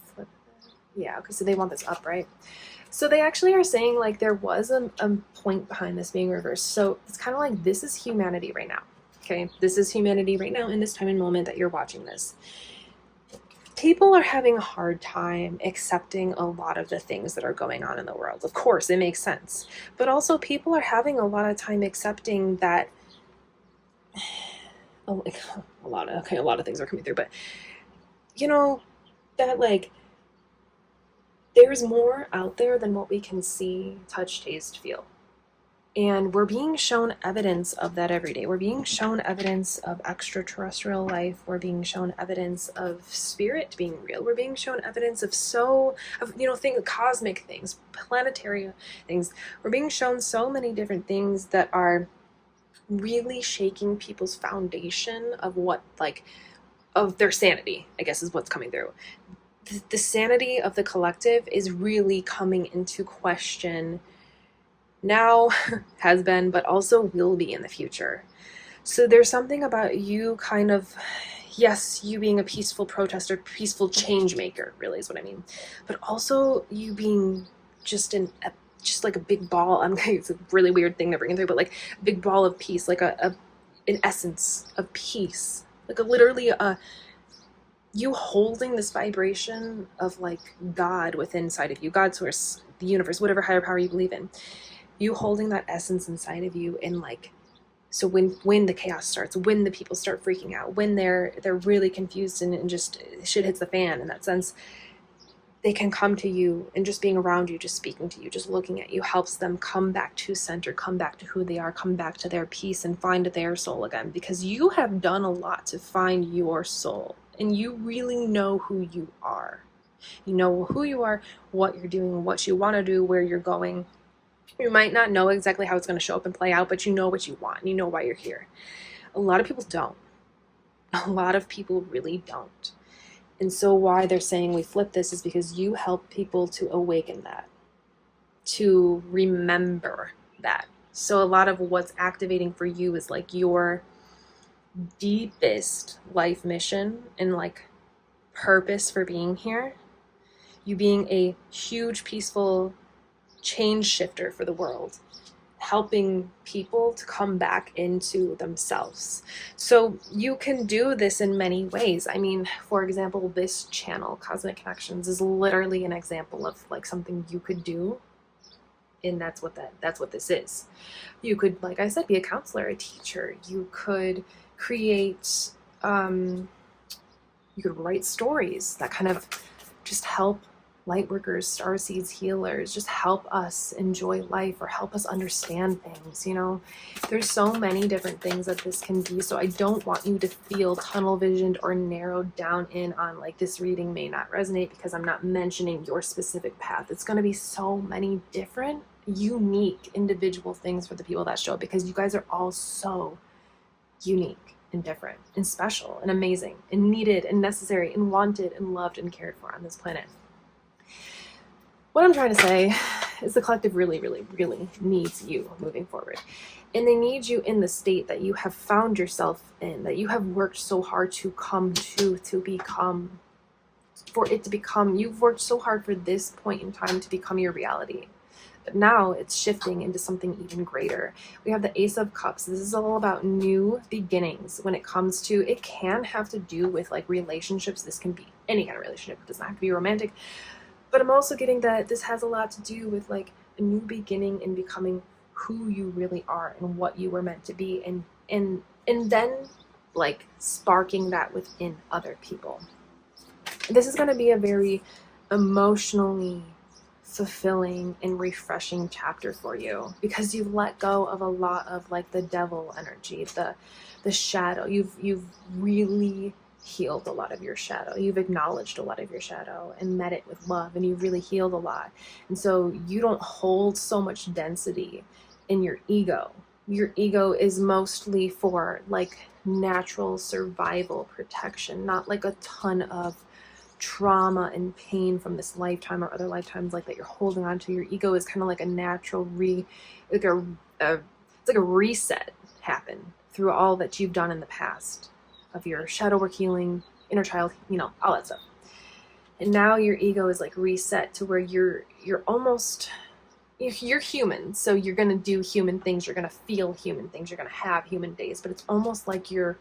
flip. Yeah, okay, so they want this up, right? So they actually are saying like there was a point behind this being reversed. So it's kind of like this is humanity right now. Okay, this is humanity right now in this time and moment that you're watching this. People are having a hard time accepting a lot of the things that are going on in the world. Of course, it makes sense. But also people are having a lot of time accepting that a lot of things are coming through, but you know, that like there's more out there than what we can see, touch, taste, feel. And we're being shown evidence of that every day. We're being shown evidence of extraterrestrial life. We're being shown evidence of spirit being real. We're being shown evidence of things, cosmic things, planetary things. We're being shown so many different things that are really shaking people's foundation of of their sanity, I guess is what's coming through. The sanity of the collective is really coming into question now, has been, but also will be in the future. So there's something about you kind of, yes, you being a peaceful protester, peaceful change maker, really is what I mean, but also you being just like a big ball. It's a really weird thing to bring through, but like a big ball of peace, like an essence of peace, like you holding this vibration of like God within inside of you, God, source, the universe, whatever higher power you believe in. You holding that essence inside of you, and like, so when the chaos starts, when the people start freaking out, when they're really confused and just shit hits the fan in that sense, they can come to you, and just being around you, just speaking to you, just looking at you helps them come back to center, come back to who they are, come back to their peace and find their soul again, because you have done a lot to find your soul, and you really know who you are. You know who you are, what you're doing, what you want to do, where you're going. You might not know exactly how it's going to show up and play out, but you know what you want. You know why you're here. A lot of people don't. A lot of people really don't. And so why they're saying we flip this is because you help people to awaken that, to remember that. So a lot of what's activating for you is like your deepest life mission and like purpose for being here. You being a huge, peaceful change shifter for the world, helping people to come back into themselves. So you can do this in many ways. I mean, for example, this channel, Cosmic Connections, is literally an example of like something you could do, and that's what this is. You could, like I said, be a counselor, a teacher. You could create, you could write stories that kind of just help lightworkers, starseeds, healers, just help us enjoy life or help us understand things. You know, there's so many different things that this can be. So I don't want you to feel tunnel visioned or narrowed down in on like this reading may not resonate because I'm not mentioning your specific path. It's going to be so many different, unique, individual things for the people that show up, because you guys are all so unique and different and special and amazing and needed and necessary and wanted and loved and cared for on this planet. What I'm trying to say is the collective really, really, really needs you moving forward. And they need you in the state that you have found yourself in, that you have worked so hard to come to become, for it to become. You've worked so hard for this point in time to become your reality. But now it's shifting into something even greater. We have the Ace of Cups. This is all about new beginnings when it comes to, it can have to do with like relationships. This can be any kind of relationship. It doesn't have to be romantic. But I'm also getting that this has a lot to do with like a new beginning and becoming who you really are and what you were meant to be, and then like sparking that within other people. This is going to be a very emotionally fulfilling and refreshing chapter for you, because you've let go of a lot of like the devil energy, the shadow. You've really healed a lot of your shadow. You've acknowledged a lot of your shadow and met it with love, and you've really healed a lot. And so you don't hold so much density in your ego. Your ego is mostly for like natural survival protection, not like a ton of trauma and pain from this lifetime or other lifetimes like that you're holding on to. Your ego is kind of like a natural it's like a reset happen through all that you've done in the past of your shadow work healing, inner child, all that stuff. And now your ego is like reset to where you're human, so you're going to do human things, you're going to feel human things, you're going to have human days, but it's almost like you're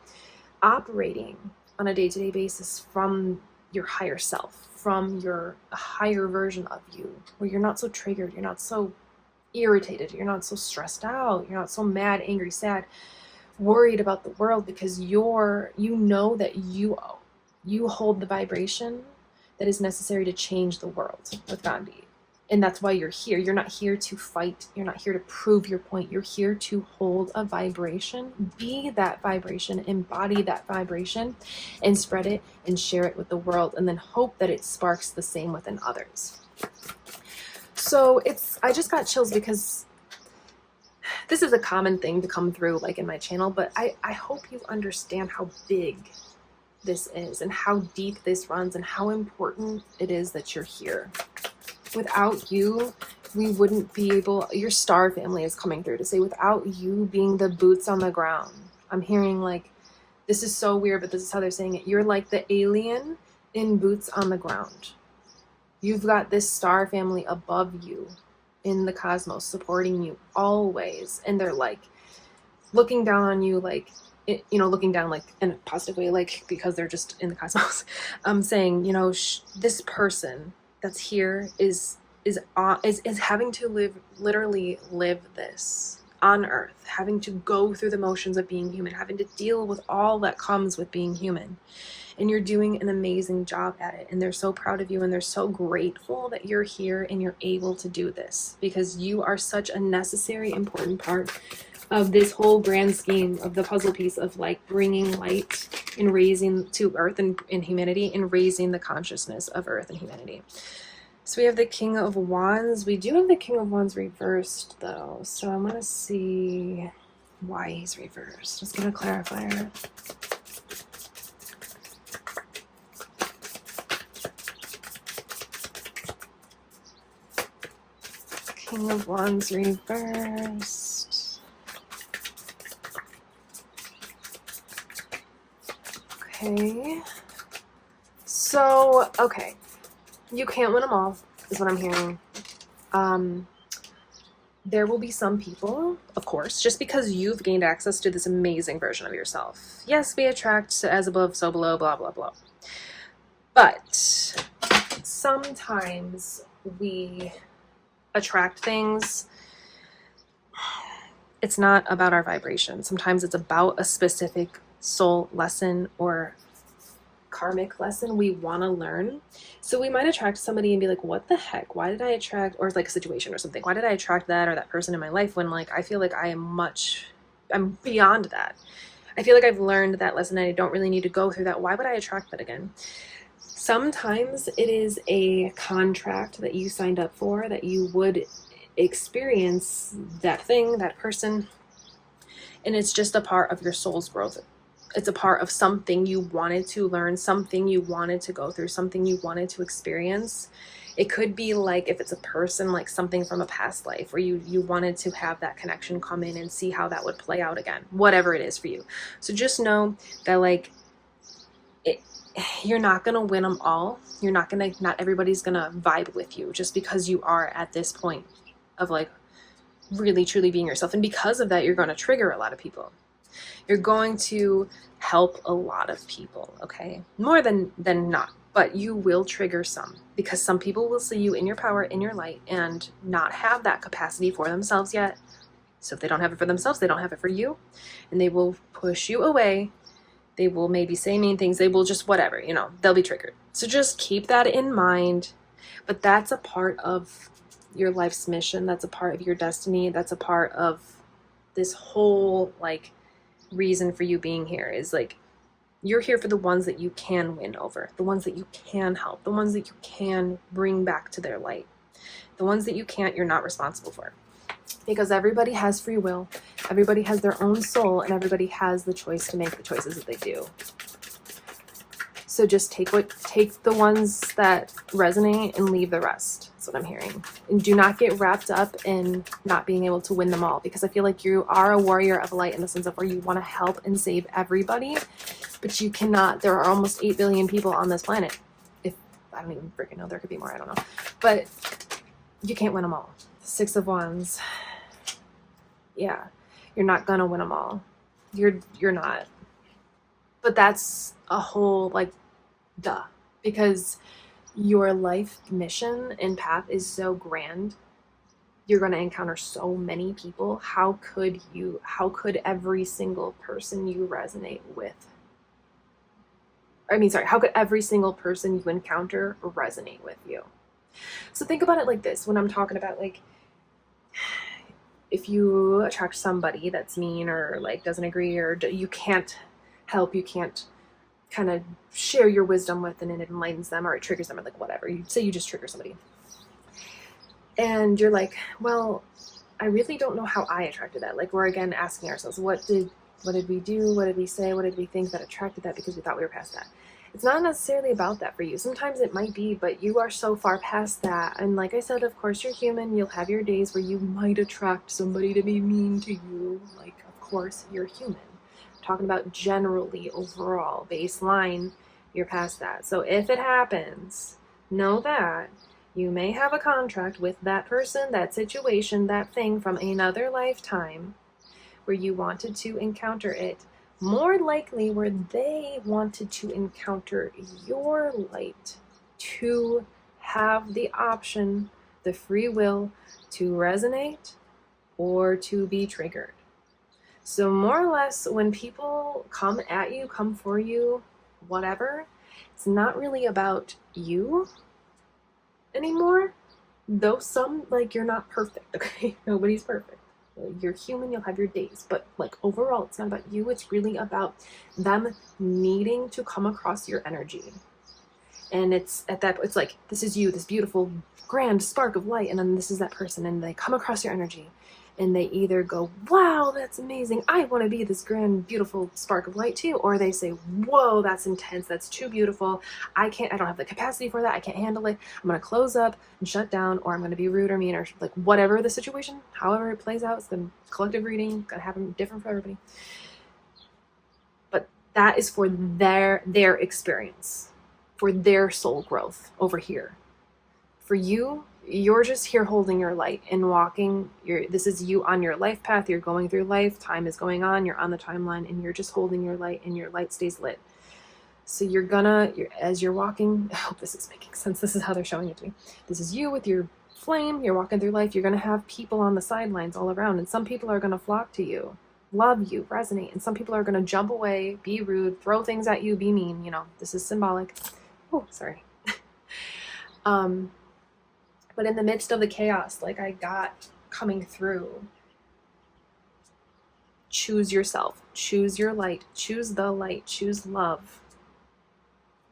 operating on a day-to-day basis from your higher self, from your higher version of you, where you're not so triggered, you're not so irritated, you're not so stressed out, you're not so mad, angry, sad, worried about the world, because you know that you hold the vibration that is necessary to change the world with Gandhi. And that's why you're here. You're not here to fight. You're not here to prove your point. You're here to hold a vibration, be that vibration, embody that vibration, and spread it and share it with the world, and then hope that it sparks the same within others. So I just got chills because this is a common thing to come through like in my channel, but I hope you understand how big this is and how deep this runs and how important it is that you're here. Without you, we wouldn't be able, your star family is coming through to say, without you being the boots on the ground. I'm hearing like, this is so weird, but this is how they're saying it. You're like the alien in boots on the ground. You've got this star family above you in the cosmos, supporting you always. And they're like looking down on you, like, looking down like in a positive way, like, because they're just in the cosmos. Saying, this person that's here is having to literally live this on Earth, having to go through the motions of being human, having to deal with all that comes with being human. And you're doing an amazing job at it. And they're so proud of you, and they're so grateful that you're here and you're able to do this, because you are such a necessary, important part of this whole grand scheme of the puzzle piece of like bringing light and raising to Earth and humanity, and raising the consciousness of Earth and humanity. So we have the King of Wands. We do have the King of Wands reversed though. So I'm going to see why he's reversed. Let's get a clarifier. King of Wands reversed. Okay. So, okay. You can't win them all, is what I'm hearing. There will be some people, of course, just because you've gained access to this amazing version of yourself. Yes, we attract as above, so below, blah, blah, blah. But sometimes we attract things. It's not about our vibration. Sometimes it's about a specific soul lesson or karmic lesson we want to learn. So we might attract somebody and be like, what the heck? Why did I attract, or like a situation or something, why did I attract that or that person in my life, when like I feel like I'm beyond that. I feel like I've learned that lesson and I don't really need to go through that. Why would I attract that again? Sometimes it is a contract that you signed up for, that you would experience that thing, that person, and it's just a part of your soul's growth. It's a part of something you wanted to learn, something you wanted to go through, something you wanted to experience. It could be like, if it's a person, like something from a past life where you wanted to have that connection come in and see how that would play out again, whatever it is for you. So just know that like you're not going to win them all. You're not going to, not everybody's going to vibe with you just because you are at this point of like really truly being yourself. And because of that, you're going to trigger a lot of people. You're going to help a lot of people, okay? More than not, but you will trigger some, because some people will see you in your power, in your light, and not have that capacity for themselves yet. So if they don't have it for themselves, they don't have it for you, and they will push you away. They will maybe say mean things. They will just whatever, you know, they'll be triggered. So just keep that in mind. But that's a part of your life's mission. That's a part of your destiny. That's a part of this whole like reason for you being here, is like you're here for the ones that you can win over, the ones that you can help, the ones that you can bring back to their light. The ones that you can't, you're not responsible for. Because everybody has free will, everybody has their own soul, and everybody has the choice to make the choices that they do. So just take the ones that resonate and leave the rest. That's what I'm hearing. And do not get wrapped up in not being able to win them all, because I feel like you are a warrior of light in the sense of where you want to help and save everybody, but you cannot. There are almost 8 billion people on this planet. If I don't even freaking know, there could be more, I don't know. But you can't win them all. 6 of Wands. Yeah, you're not gonna win them all. You're not. But that's a whole like duh, because your life mission and path is so grand. You're going to encounter so many people. How could every single person you resonate with, how could every single person you encounter resonate with you? So think about it like this, when I'm talking about like, if you attract somebody that's mean or like doesn't agree, or you can't help, you can't kind of share your wisdom with, and it enlightens them or it triggers them, or like whatever. You say you just trigger somebody. And you're like, well, I really don't know how I attracted that. Like, we're again asking ourselves, what did we do? What did we say? What did we think that attracted that, because we thought we were past that? It's not necessarily about that for you. Sometimes it might be, but you are so far past that. And like I said, of course, you're human. You'll have your days where you might attract somebody to be mean to you. Like, of course, you're human. Talking about generally, overall, baseline, you're past that. So if it happens, know that you may have a contract with that person, that situation, that thing from another lifetime where you wanted to encounter it. More likely where they wanted to encounter your light, to have the option, the free will to resonate or to be triggered. So more or less, when people come at you, come for you, whatever, it's not really about you anymore. Though some, like, you're not perfect, okay? Nobody's perfect. You're human, you'll have your days. But, like, overall, it's not about you. It's really about them needing to come across your energy. And it's at that, it's like, this is you, this beautiful, grand spark of light. And then this is that person, and they come across your energy. And they either go, wow, that's amazing, I want to be this grand, beautiful spark of light too. Or they say, whoa, that's intense, that's too beautiful, I don't have the capacity for that, I can't handle it, I'm going to close up and shut down, or I'm going to be rude or mean, or like whatever the situation, however it plays out. It's the collective reading, going to happen different for everybody. But that is for their experience, for their soul growth over here. For you, you're just here holding your light and walking. This is you on your life path. You're going through life. Time is going on. You're on the timeline, and you're just holding your light, and your light stays lit. So as you're walking, I hope this is making sense. This is how they're showing it to me. This is you with your flame. You're walking through life. You're going to have people on the sidelines all around, and some people are going to flock to you, love you, resonate, and some people are going to jump away, be rude, throw things at you, be mean. You know, this is symbolic. Oh, sorry. But in the midst of the chaos, like I got coming through, choose yourself, choose your light, choose the light, choose love.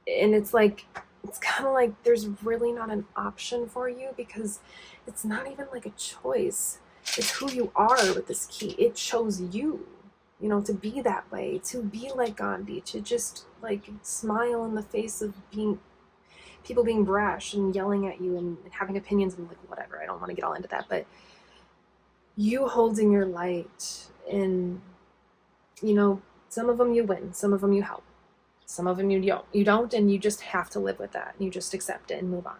And it's like, it's kind of like there's really not an option for you, because it's not even like a choice. It's who you are with this key. It chose you, you know, to be that way, to be like Gandhi, to just like smile in the face of being people being brash and yelling at you and having opinions and like whatever. I don't want to get all into that, but you holding your light, and you know, some of them you win, some of them you help, some of them you don't, and you just have to live with that. You just accept it and move on.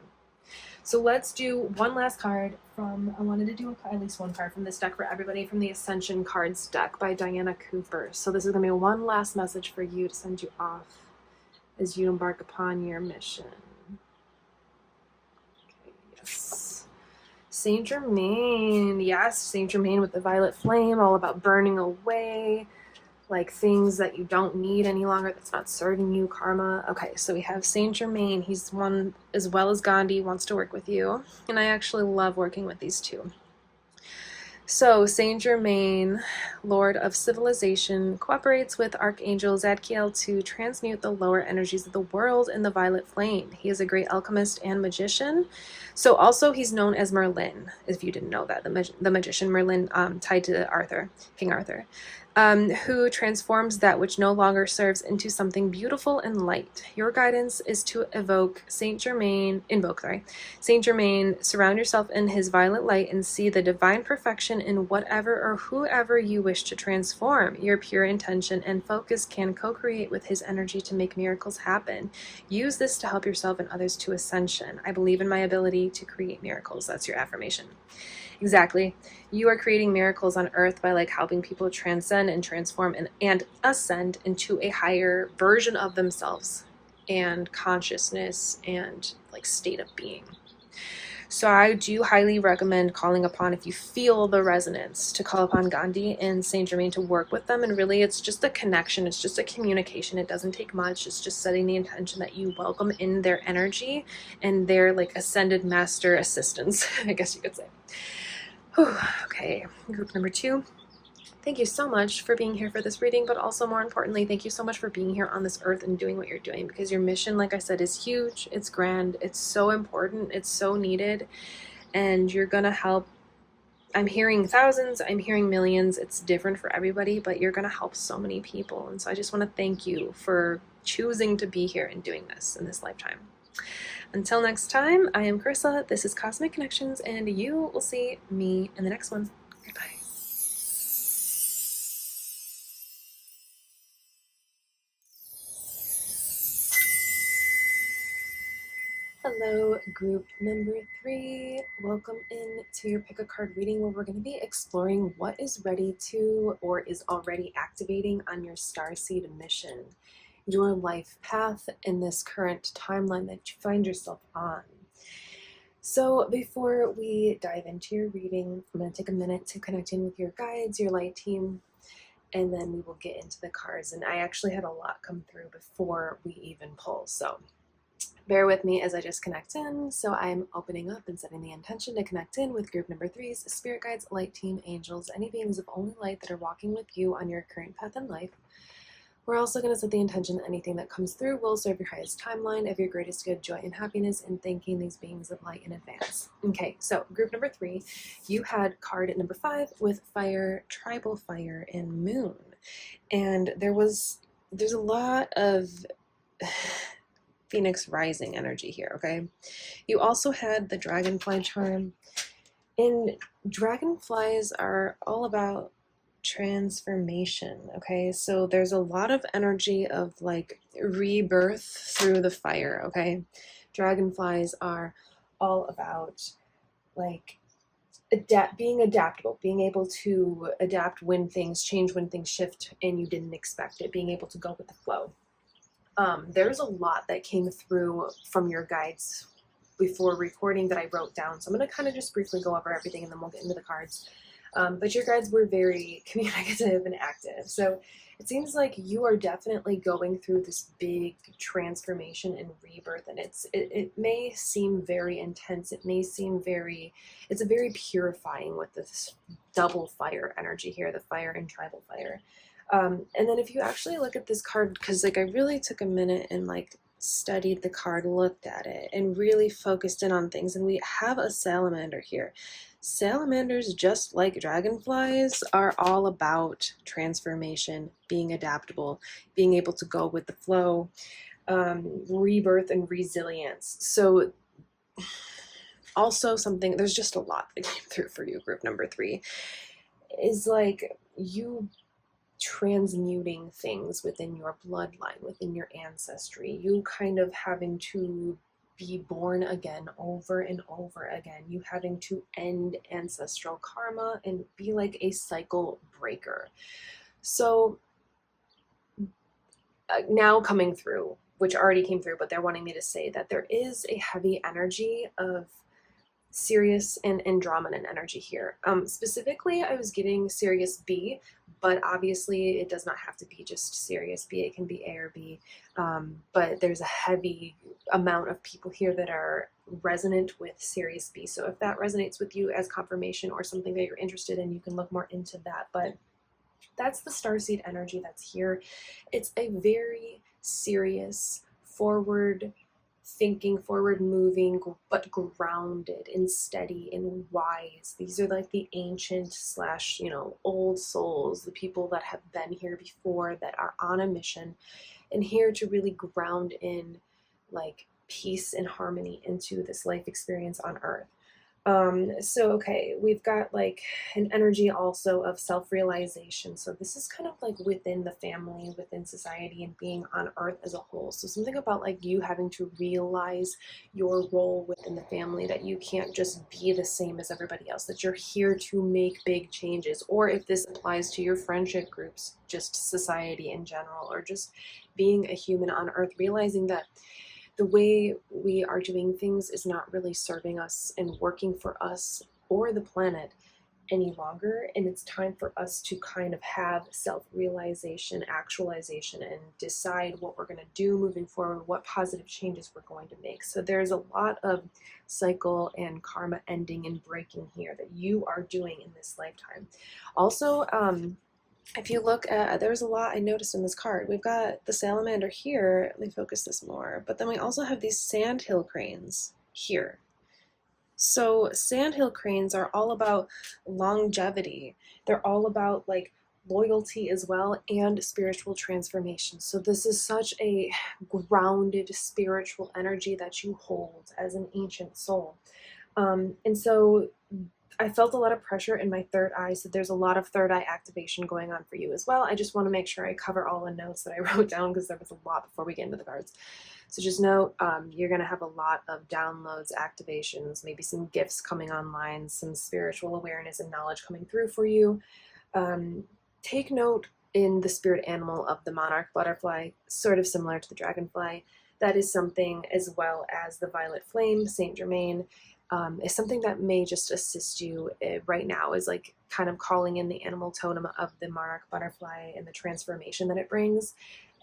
So let's do one last card from, I wanted to do at least one card from this deck for everybody, from the Ascension Cards deck by Diana Cooper. So this is going to be one last message for you to send you off as you embark upon your mission. Okay, yes. Saint Germain. Yes, Saint Germain with the violet flame, all about burning away like things that you don't need any longer, that's not serving you, karma. Okay, so we have Saint Germain. He's one, as well as Gandhi, wants to work with you, and I actually love working with these two. So Saint Germain, Lord of Civilization, cooperates with Archangel Zadkiel to transmute the lower energies of the world in the violet flame. He is a great alchemist and magician. So also he's known as Merlin, if you didn't know that, the magician Merlin, tied to Arthur, King Arthur, who transforms that which no longer serves into something beautiful and light. Your guidance is to Saint Germain, surround yourself in his violet light and see the divine perfection in whatever or whoever you wish to transform. Your pure intention and focus can co-create with his energy to make miracles happen. Use this to help yourself and others to ascension. I believe in my ability to create miracles. That's your affirmation. Exactly. You are creating miracles on earth by like helping people transcend and transform and ascend into a higher version of themselves and consciousness and like state of being. So I do highly recommend calling upon, if you feel the resonance, to call upon Gandhi and Saint Germain to work with them. And really it's just a connection. It's just a communication. It doesn't take much. It's just setting the intention that you welcome in their energy and their like ascended master assistants, I guess you could say. Whew. Okay, group number 2. Thank you so much for being here for this reading, but also more importantly, thank you so much for being here on this earth and doing what you're doing, because your mission, like I said, is huge, it's grand, it's so important, it's so needed, and you're gonna help. I'm hearing thousands, I'm hearing millions, it's different for everybody, but you're gonna help so many people, and so I just want to thank you for choosing to be here and doing this in this lifetime. Until next time, I am Carissa, this is Cosmic Connections, and you will see me in the next one. Goodbye. Hello, group number 3. Welcome in to your Pick a Card reading, where we're going to be exploring what is ready to or is already activating on your Starseed mission, your life path in this current timeline that you find yourself on. So before we dive into your reading, I'm going to take a minute to connect in with your guides, your light team, and then we will get into the cards. And I actually had a lot come through before we even pull, so bear with me as I just connect in. So I'm opening up and setting the intention to connect in with group number 3's spirit guides, light team, angels, any beings of only light that are walking with you on your current path in life. We're also going to set the intention that anything that comes through will serve your highest timeline of your greatest good, joy, and happiness, and thanking these beings of light in advance. Okay, so group number 3, you had card number 5 with fire, tribal fire, and moon. And there's a lot of Phoenix rising energy here, okay? You also had the dragonfly charm, and dragonflies are all about transformation, okay? So there's a lot of energy of like rebirth through the fire, okay? Dragonflies are all about like being adaptable, being able to adapt when things change, when things shift and you didn't expect it, being able to go with the flow. There's a lot that came through from your guides before recording that I wrote down. So I'm going to kind of just briefly go over everything and then we'll get into the cards. But your guides were very communicative and active. So it seems like you are definitely going through this big transformation and rebirth. And it may seem very intense. It may seem it's a very purifying with this double fire energy here, the fire and tribal fire. And then if you actually look at this card, because like I really took a minute and like studied the card, looked at it, and really focused in on things, and we have a salamander here. Salamanders, just like dragonflies, are all about transformation, being adaptable, being able to go with the flow. rebirth and resilience. So also something, there's just a lot that came through for you, group number 3, is like you transmuting things within your bloodline, within your ancestry, you kind of having to be born again over and over again, you having to end ancestral karma and be like a cycle breaker. So now coming through, which already came through, but they're wanting me to say that there is a heavy energy of Sirius and Andromedan energy here. Specifically, I was getting Sirius B, but obviously it does not have to be just Sirius B. It can be A or B. But there's a heavy amount of people here that are resonant with Sirius B. So if that resonates with you as confirmation or something that you're interested in, you can look more into that. But that's the starseed energy that's here. It's a very serious, forward thinking, forward moving, but grounded and steady and wise. These are like the ancient slash, old souls, the people that have been here before, that are on a mission and here to really ground in like peace and harmony into this life experience on Earth. So, okay, we've got like an energy also of self-realization. So this is kind of like within the family, within society, and being on Earth as a whole. So something about like you having to realize your role within the family, that you can't just be the same as everybody else, that you're here to make big changes. Or if this applies to your friendship groups, just society in general, or just being a human on Earth, realizing that the way we are doing things is not really serving us and working for us or the planet any longer. And it's time for us to kind of have self-realization, actualization, and decide what we're going to do moving forward, what positive changes we're going to make. So there's a lot of cycle and karma ending and breaking here that you are doing in this lifetime. Also, if you look at, there's a lot I noticed in this card. We've got the salamander here. Let me focus this more. But then we also have these sandhill cranes here. So sandhill cranes are all about longevity. They're all about like loyalty as well, and spiritual transformation. So this is such a grounded spiritual energy that you hold as an ancient soul. And so I felt a lot of pressure in my third eye, so there's a lot of third eye activation going on for you as well. I just want to make sure I cover all the notes that I wrote down because there was a lot before we get into the cards. So just know you're going to have a lot of downloads, activations, maybe some gifts coming online, some spiritual awareness and knowledge coming through for you. Take note in the spirit animal of the monarch butterfly, sort of similar to the dragonfly. That is something, as well as the violet flame, Saint Germain, is something that may just assist you right now, is like kind of calling in the animal totem of the monarch butterfly and the transformation that it brings.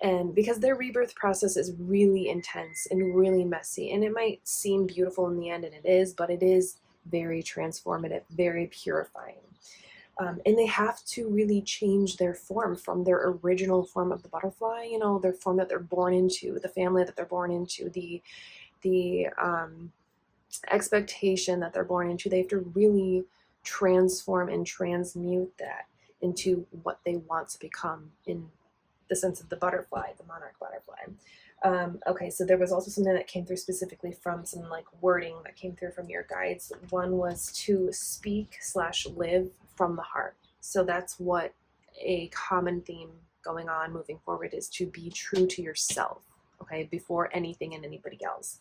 And because their rebirth process is really intense and really messy, and it might seem beautiful in the end, and it is, but it is very transformative, very purifying. And they have to really change their form from their original form of the butterfly, their form that they're born into, the family that they're born into, the expectation that they're born into. They have to really transform and transmute that into what they want to become in the sense of the butterfly, the monarch butterfly. Okay, so there was also something that came through specifically from some like wording that came through from your guides. One was to speak / live from the heart. So that's what a common theme going on moving forward is, to be true to yourself, okay, before anything and anybody else.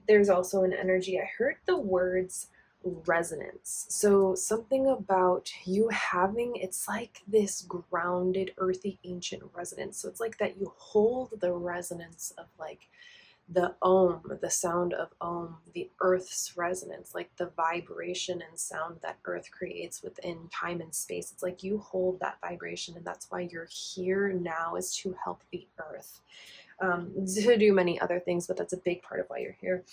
There's also an energy, I heard the words resonance. So something about you having, it's like this grounded, earthy, ancient resonance. So it's like that you hold the resonance of like the Om, the sound of Om, the earth's resonance, like the vibration and sound that earth creates within time and space. It's like you hold that vibration, and that's why you're here now, is to help the earth. To do many other things, but that's a big part of why you're here.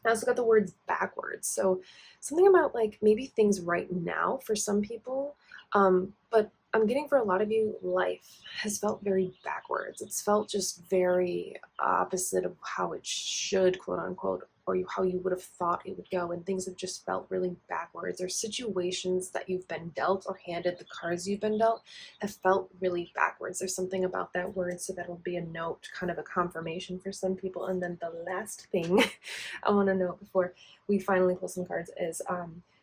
I also got the words backwards. So something about like maybe things right now for some people, but I'm getting for a lot of you, life has felt very backwards. It's felt just very opposite of how it should, quote unquote, or how you would have thought it would go, and things have just felt really backwards, or situations that you've been dealt or handed, the cards you've been dealt, have felt really backwards. There's something about that word, so that'll be a note, kind of a confirmation for some people. And then the last thing I want to note before we finally pull some cards is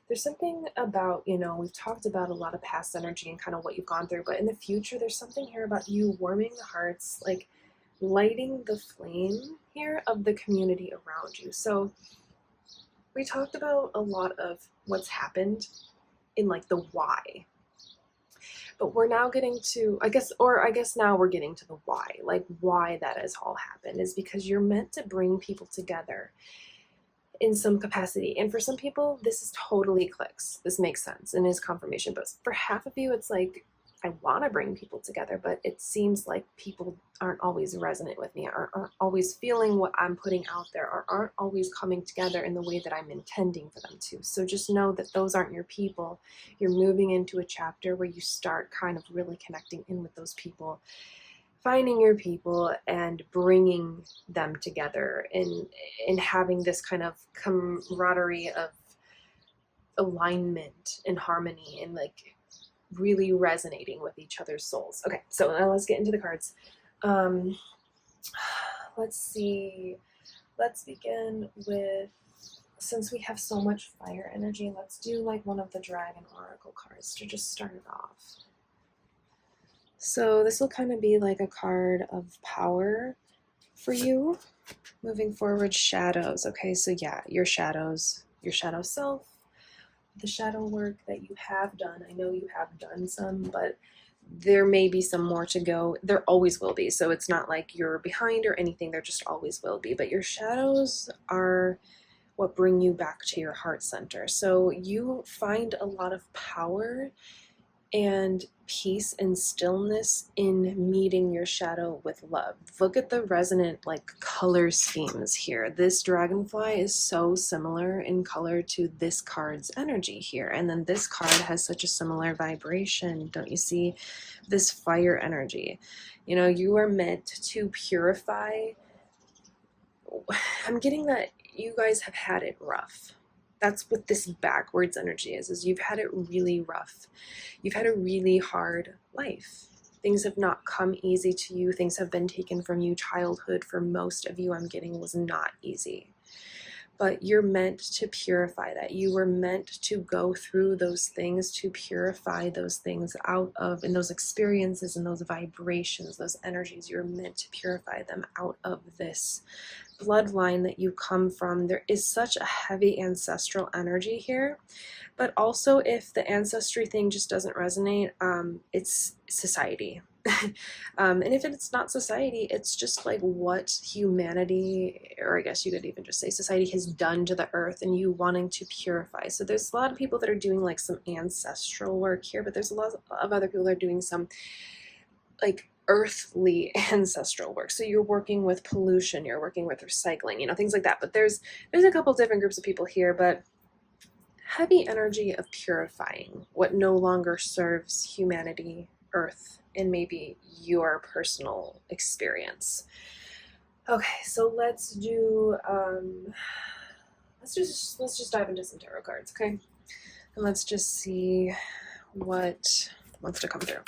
there's something about, you know, we've talked about a lot of past energy and kind of what you've gone through, but in the future, there's something here about you warming the hearts, like lighting the flame here of the community around you. So we talked about a lot of what's happened in like the why, but we're now getting to, I guess now we're getting to the why, like why that has all happened is because you're meant to bring people together in some capacity. And for some people, this is totally clicks. This makes sense and is confirmation. But for half of you, it's like, I want to bring people together, but it seems like people aren't always resonant with me, or aren't always feeling what I'm putting out there, or aren't always coming together in the way that I'm intending for them to. So just know that those aren't your people. You're moving into a chapter where you start kind of really connecting in with those people, finding your people and bringing them together, and having this kind of camaraderie of alignment and harmony, and like really resonating with each other's souls. Okay, so now let's get into the cards. Let's see. Let's begin with, since we have so much fire energy, let's do like one of the Dragon Oracle cards to just start it off. So this will kind of be like a card of power for you moving forward. Shadows. Okay, so yeah, your shadows, your shadow self, the shadow work that you have done. I know you have done some, but there may be some more to go. There always will be. So it's not like you're behind or anything. There just always will be. But your shadows are what bring you back to your heart center. So you find a lot of power and peace and stillness in meeting your shadow with love. Look at the resonant like color schemes here. This dragonfly is so similar in color to this card's energy here. And then this card has such a similar vibration. Don't you see this fire energy? You know, you are meant to purify. I'm getting that you guys have had it rough. That's what this backwards energy is you've had it really rough. You've had a really hard life. Things have not come easy to you. Things have been taken from you. Childhood, for most of you, I'm getting, was not easy. But you're meant to purify that. You were meant to go through those things, to purify those things out of, and those experiences and those vibrations, those energies, you're meant to purify them out of this bloodline that you come from. There is such a heavy ancestral energy here, but also if the ancestry thing just doesn't resonate, it's society. And if it's not society, it's just like what humanity, or I guess you could even just say society, has done to the earth, and you wanting to purify. So there's a lot of people that are doing like some ancestral work here, but there's a lot of other people that are doing some like earthly ancestral work. So you're working with pollution, you're working with recycling, you know, things like that. But there's a couple different groups of people here, but heavy energy of purifying what no longer serves humanity, earth, and maybe your personal experience. Okay, so let's do let's just dive into some tarot cards, okay? And let's just see what wants to come through.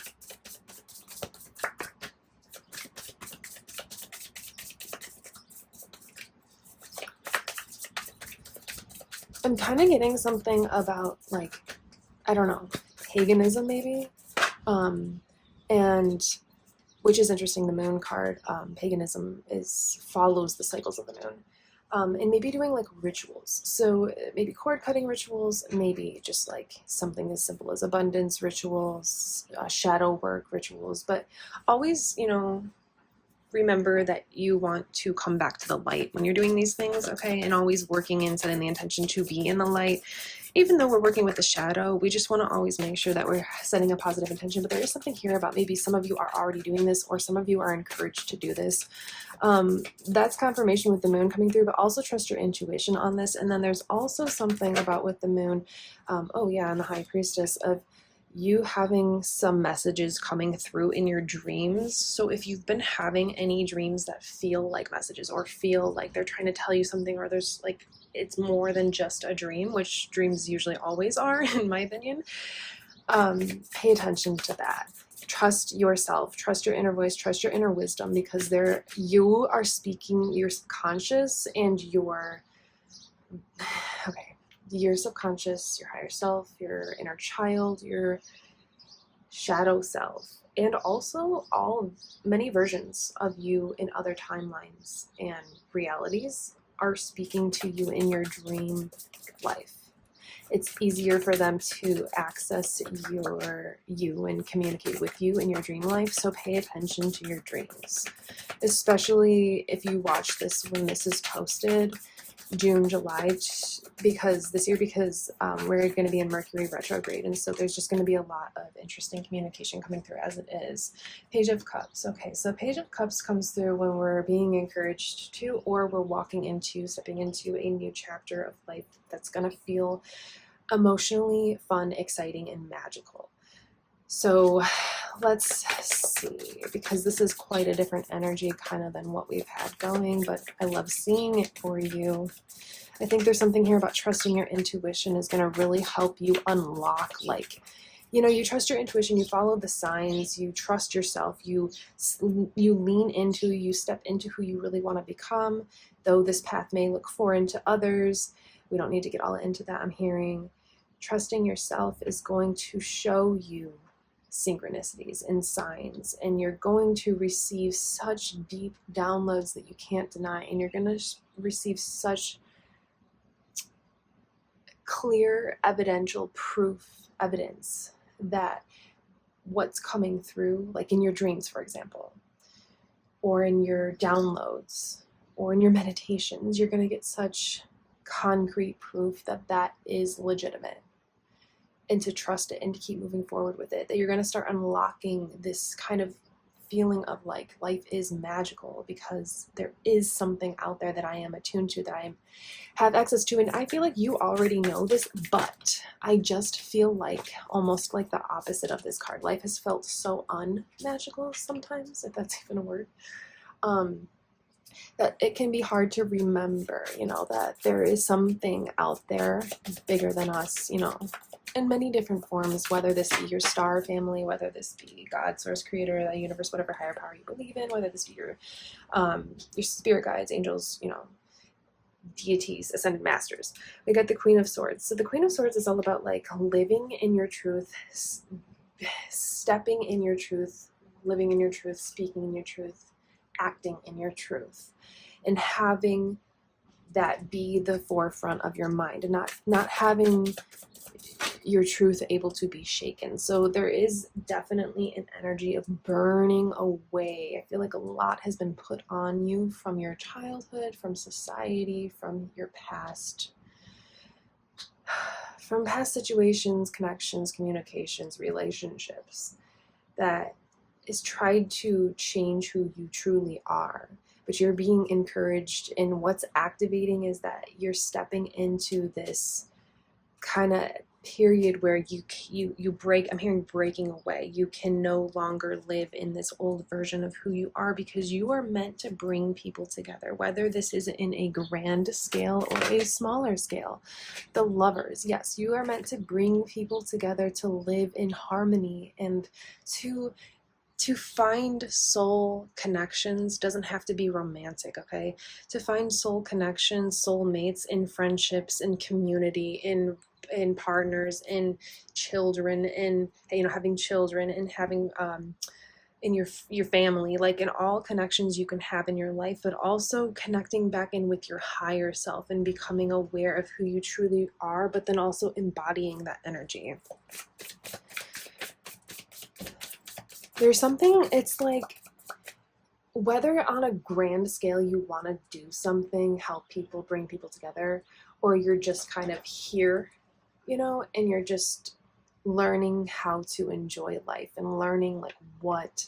I'm kind of getting something about, like, I don't know, paganism maybe, and which is interesting. The moon card, paganism follows the cycles of the moon, and maybe doing like rituals. So maybe cord cutting rituals, maybe just like something as simple as abundance rituals, shadow work rituals, but always, you know, remember that you want to come back to the light when you're doing these things, okay? And always working in, setting the intention to be in the light. Even though we're working with the shadow, we just want to always make sure that we're setting a positive intention. But there is something here about maybe some of you are already doing this, or some of you are encouraged to do this. That's confirmation with the moon coming through, but also trust your intuition on this. And then there's also something about with the moon, oh yeah, and the high priestess, of you having some messages coming through in your dreams. So if you've been having any dreams that feel like messages or feel like they're trying to tell you something, or there's like, it's more than just a dream, which dreams usually always are, in my opinion, pay attention to that. Trust yourself, trust your inner voice, trust your inner wisdom, because you are speaking your subconscious and your subconscious, your higher self, your inner child, your shadow self, and also many versions of you in other timelines and realities are speaking to you in your dream life. It's easier for them to access you and communicate with you in your dream life, so pay attention to your dreams, especially if you watch this when this is posted, June, July, because we're going to be in Mercury retrograde, and so there's just going to be a lot of interesting communication coming through as it is. Page of Cups. Okay, so Page of Cups comes through when we're being encouraged to, or we're stepping into a new chapter of life that's going to feel emotionally fun, exciting, and magical. So let's see, because this is quite a different energy kind of than what we've had going, but I love seeing it for you. I think there's something here about trusting your intuition is going to really help you unlock, like, you trust your intuition, you follow the signs, you trust yourself, you lean into, you step into who you really want to become, though this path may look foreign to others. We don't need to get all into that, I'm hearing. Trusting yourself is going to show you synchronicities and signs, and you're going to receive such deep downloads that you can't deny, and you're going to receive such clear evidential evidence that what's coming through, like in your dreams, for example, or in your downloads, or in your meditations, you're going to get such concrete proof that that is legitimate, and to trust it and to keep moving forward with it, that you're going to start unlocking this kind of feeling of like life is magical because there is something out there that I am attuned to, that I have access to. And I feel like you already know this, but I just feel like almost like the opposite of this card. Life has felt so unmagical sometimes, if that's even a word, that it can be hard to remember, that there is something out there bigger than us, in many different forms, whether this be your star family, whether this be God, source, creator, the universe, whatever higher power you believe in, whether this be your spirit guides, angels, deities, ascended masters. We got the Queen of Swords. So the Queen of Swords is all about like living in your truth, stepping in your truth, living in your truth, speaking in your truth, acting in your truth, and having that be the forefront of your mind, and not having your truth able to be shaken. So there is definitely an energy of burning away. I feel like a lot has been put on you from your childhood, from society, from your past, from past situations, connections, communications, relationships, that is tried to change who you truly are. But you're being encouraged, and what's activating is that you're stepping into this kind of period where you break, I'm hearing breaking away. You can no longer live in this old version of who you are, because you are meant to bring people together, whether this is in a grand scale or a smaller scale. The Lovers, yes, you are meant to bring people together to live in harmony, and to find soul connections. Doesn't have to be romantic, okay? To find soul connections, soul mates in friendships, in community, in partners, in children, in having children, and having in your family, like in all connections you can have in your life, but also connecting back in with your higher self and becoming aware of who you truly are, but then also embodying that energy. There's something, it's like, whether on a grand scale you want to do something, help people, bring people together, or you're just kind of here, and you're just learning how to enjoy life and learning like what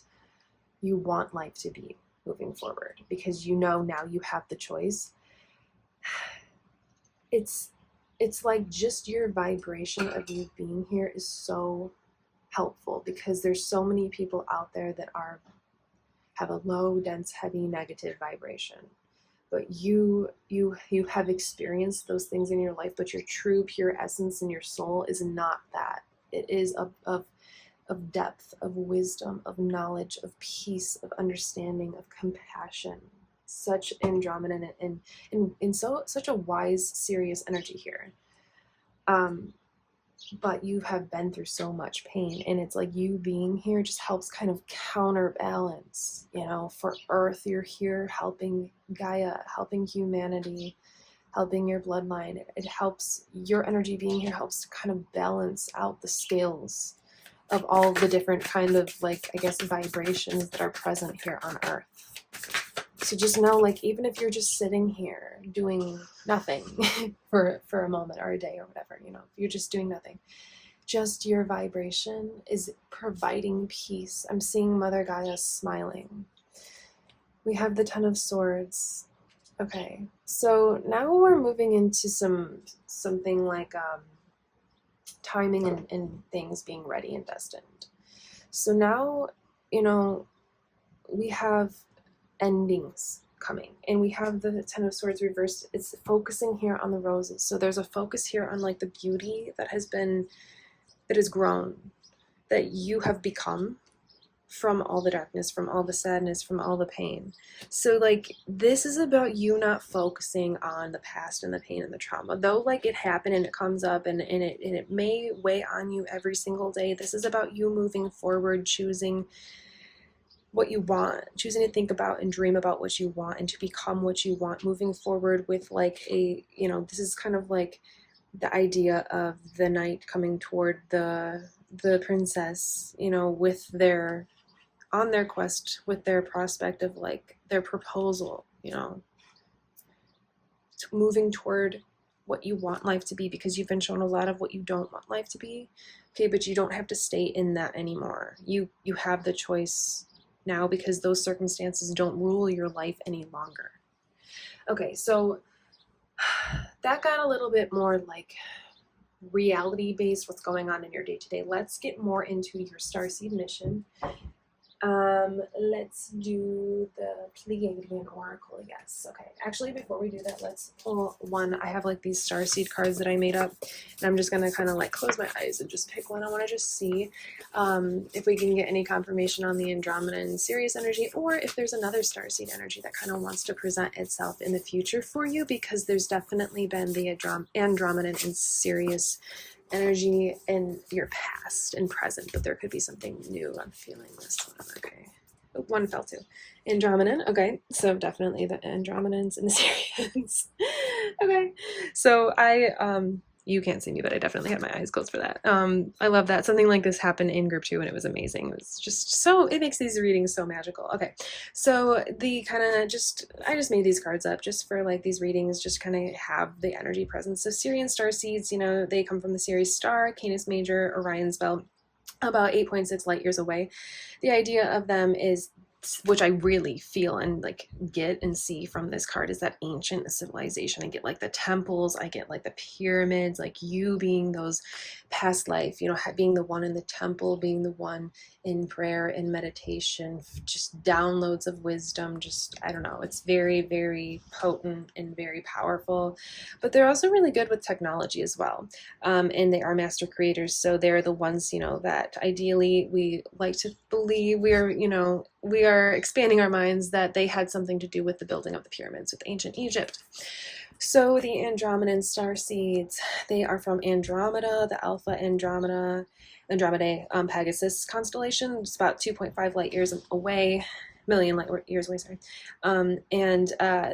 you want life to be moving forward, because now you have the choice. It's like just your vibration of you being here is so helpful, because there's so many people out there that have a low, dense, heavy, negative vibration. But you have experienced those things in your life, but your true, pure essence in your soul is not that. It is of depth, of wisdom, of knowledge, of peace, of understanding, of compassion. Such Andromedan and such a wise, serious energy here. But you have been through so much pain, and it's like you being here just helps kind of counterbalance, you know. For Earth, you're here helping Gaia, helping humanity, helping your bloodline. It helps, your energy being here helps to kind of balance out the scales of all the different kind of, like, I guess, vibrations that are present here on Earth. So just know, like, even if you're just sitting here doing nothing for a moment or a day or whatever, you know, if you're just doing nothing, just your vibration is providing peace. I'm seeing Mother Gaia smiling. We have the Ten of Swords. Okay, so now we're moving into something like timing and things being ready and destined. So now, you know, we have endings coming, and we have the Ten of Swords reversed. It's focusing here on the roses. So there's a focus here on, like, the beauty that has grown, that you have become from all the darkness, from all the sadness, from all the pain. So, like, this is about you not focusing on the past and the pain and the trauma, though, like, it happened and it comes up and it may weigh on you every single day. This is about you moving forward, choosing what you want, choosing to think about and dream about what you want and to become what you want, moving forward with, like, a, you know, this is kind of like the idea of the knight coming toward the princess, you know, with their, on their quest, with their prospect of, like, their proposal, you know, moving toward what you want life to be, because you've been shown a lot of what you don't want life to be. Okay, but you don't have to stay in that anymore. You have the choice now, because those circumstances don't rule your life any longer. Okay, so that got a little bit more, like, reality based, what's going on in your day-to-day. Let's get more into your Starseed mission. Let's do the Pleiadian Oracle, yes. Okay, actually, before we do that, let's pull one. I have, like, these Starseed cards that I made up, and I'm just gonna kind of, like, close my eyes and just pick one. I want to just see if we can get any confirmation on the Andromedan Sirius energy, or if there's another Starseed energy that kind of wants to present itself in the future for you, because there's definitely been the Andromedan and Sirius energy in your past and present, but there could be something new. I'm feeling this one. Okay. Oh, one fell too. Andromedan. Okay. So definitely the Andromedans and the Sirians. Okay. So you can't see me, but I definitely had my eyes closed for that. I love that. Something like this happened in group 2 and it was amazing. It was just so, it makes these readings so magical. Okay. So the kind of I just made these cards up just for, like, these readings, just kind of have the energy present. So Sirian starseeds, you know, they come from the Sirius star, Canis Major, Orion's belt, about 8.6 light years away. The idea of them is, which I really feel and, like, get and see from this card, is that ancient civilization. I get, like, the temples, I get, like, the pyramids, like, you being those past life, you know, being the one in the temple, being the one in prayer and meditation, just downloads of wisdom, just, I don't know, it's very, very potent and very powerful. But they're also really good with technology as well, and they are master creators, so they're the ones, you know, that ideally we like to believe, we are expanding our minds that they had something to do with the building of the pyramids with ancient Egypt. So the Andromedan starseeds, they are from Andromeda, the Alpha Andromedae Pegasus constellation. It's about 2.5 light years away, million light years away, sorry. And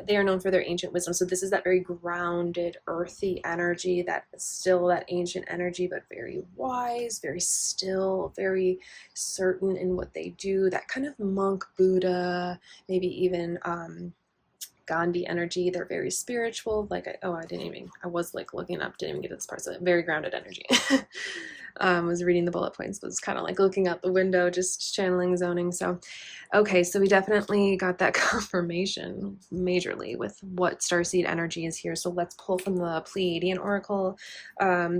they are known for their ancient wisdom. So this is that very grounded, earthy energy, that still that ancient energy, but very wise, very still, very certain in what they do. That kind of monk Buddha, maybe even Gandhi energy. They're very spiritual. Like, I was like looking up, didn't even get to this part. So very grounded energy. Was reading the bullet points, but was kind of like looking out the window, just channeling, zoning. So, okay, so we definitely got that confirmation majorly with what Starseed energy is here. So let's pull from the Pleiadian Oracle,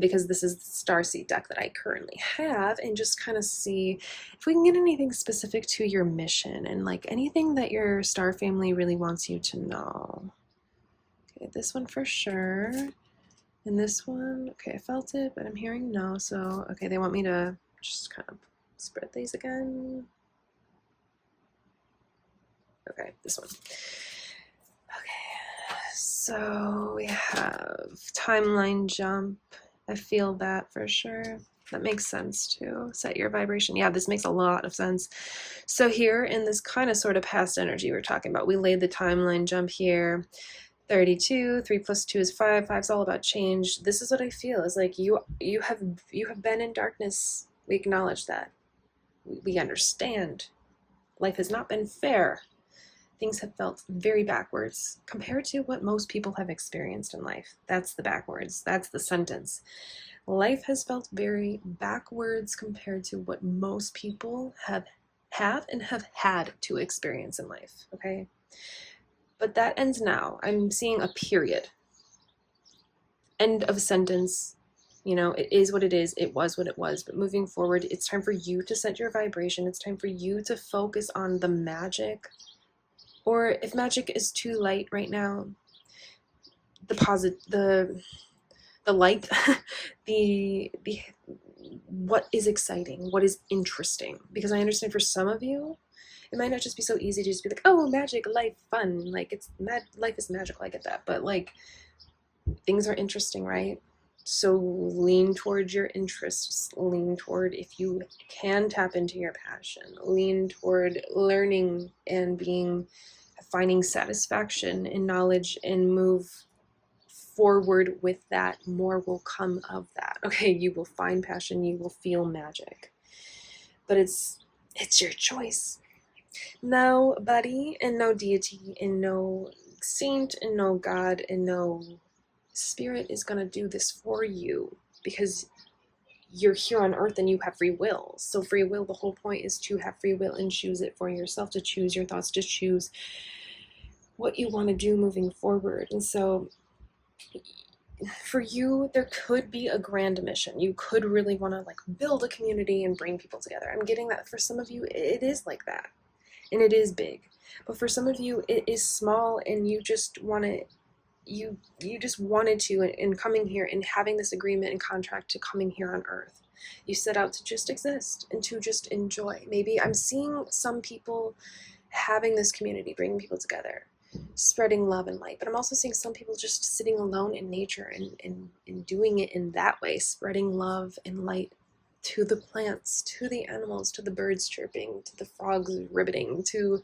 because this is the Starseed deck that I currently have, and just kind of see if we can get anything specific to your mission and like anything that your star family really wants you to know. Okay, this one for sure. And this one, okay, I felt it, but I'm hearing no. So, okay, they want me to just kind of spread these again. Okay, this one. Okay, so we have timeline jump. I feel that for sure. That makes sense too. Set your vibration. Yeah, this makes a lot of sense. So here in this kind of sort of past energy we're talking about, we laid the timeline jump here. 32, 3 plus 2 is 5. 5's all about change. This is what I feel is like you have been in darkness. We acknowledge that. We understand. Life has not been fair. Things have felt very backwards compared to what most people have experienced in life. That's the backwards. That's the sentence. Life has felt very backwards compared to what most people have and have had to experience in life, okay? But that ends now. I'm seeing a period. End of sentence. You know, it is what it is. It was what it was. But moving forward, it's time for you to set your vibration. It's time for you to focus on the magic. Or if magic is too light right now, the light, the what is exciting, what is interesting. Because I understand for some of you, it might not just be so easy to just be like, oh, magic, life, fun. Like, life is magical, I get that. But, like, things are interesting, right? So lean towards your interests. Lean toward, if you can tap into your passion. Lean toward learning and finding satisfaction in knowledge and move forward with that. More will come of that. Okay, you will find passion. You will feel magic. But it's your choice. No buddy and no deity and no saint and no God and no spirit is going to do this for you, because you're here on earth and you have free will. So free will, the whole point is to have free will and choose it for yourself, to choose your thoughts, to choose what you want to do moving forward. And so for you, there could be a grand mission. You could really want to like build a community and bring people together. I'm getting that for some of you, it is like that. And it is big. But for some of you, it is small, and you just want to, you just wanted to, in coming here and having this agreement and contract to coming here on earth. You set out to just exist and to just enjoy. Maybe I'm seeing some people having this community, bringing people together, spreading love and light. But I'm also seeing some people just sitting alone in nature and doing it in that way, spreading love and light to the plants, to the animals, to the birds chirping, to the frogs ribbiting, to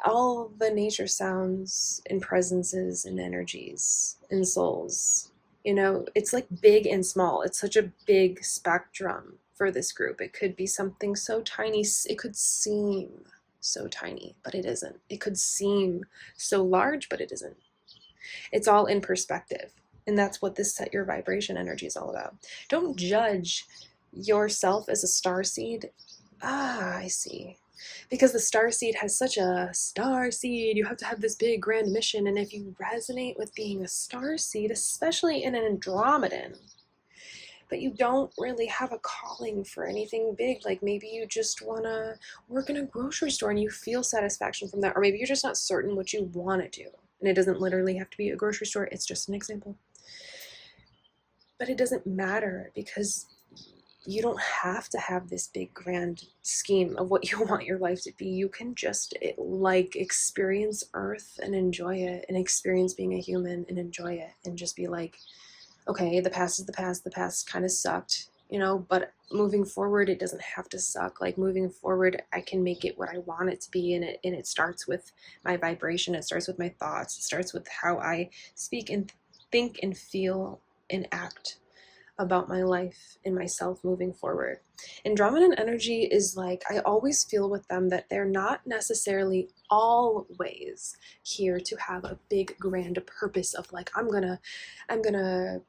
all the nature sounds and presences and energies and souls. You know, it's like big and small. It's such a big spectrum for this group. It could be something so tiny. It could seem so tiny, but it isn't. It could seem so large, but it isn't. It's all in perspective. And that's what this set your vibration energy is all about. Don't judge yourself as a starseed. I see. Because the starseed has such a starseed, you have to have this big grand mission. And if you resonate with being a starseed, especially in an Andromedan, but you don't really have a calling for anything big, like maybe you just want to work in a grocery store and you feel satisfaction from that, or maybe you're just not certain what you want to do. And it doesn't literally have to be a grocery store, it's just an example. But it doesn't matter, because you don't have to have this big grand scheme of what you want your life to be. You can just like experience Earth and enjoy it, and experience being a human and enjoy it, and just be like, okay, the past is the past. The past kind of sucked, you know, but moving forward, it doesn't have to suck. Like moving forward, I can make it what I want it to be, and it starts with my vibration. It starts with my thoughts. It starts with how I speak and think and feel and act about my life and myself moving forward. Andromedan energy is like, I always feel with them that they're not necessarily always here to have a big grand purpose of like, I'm gonna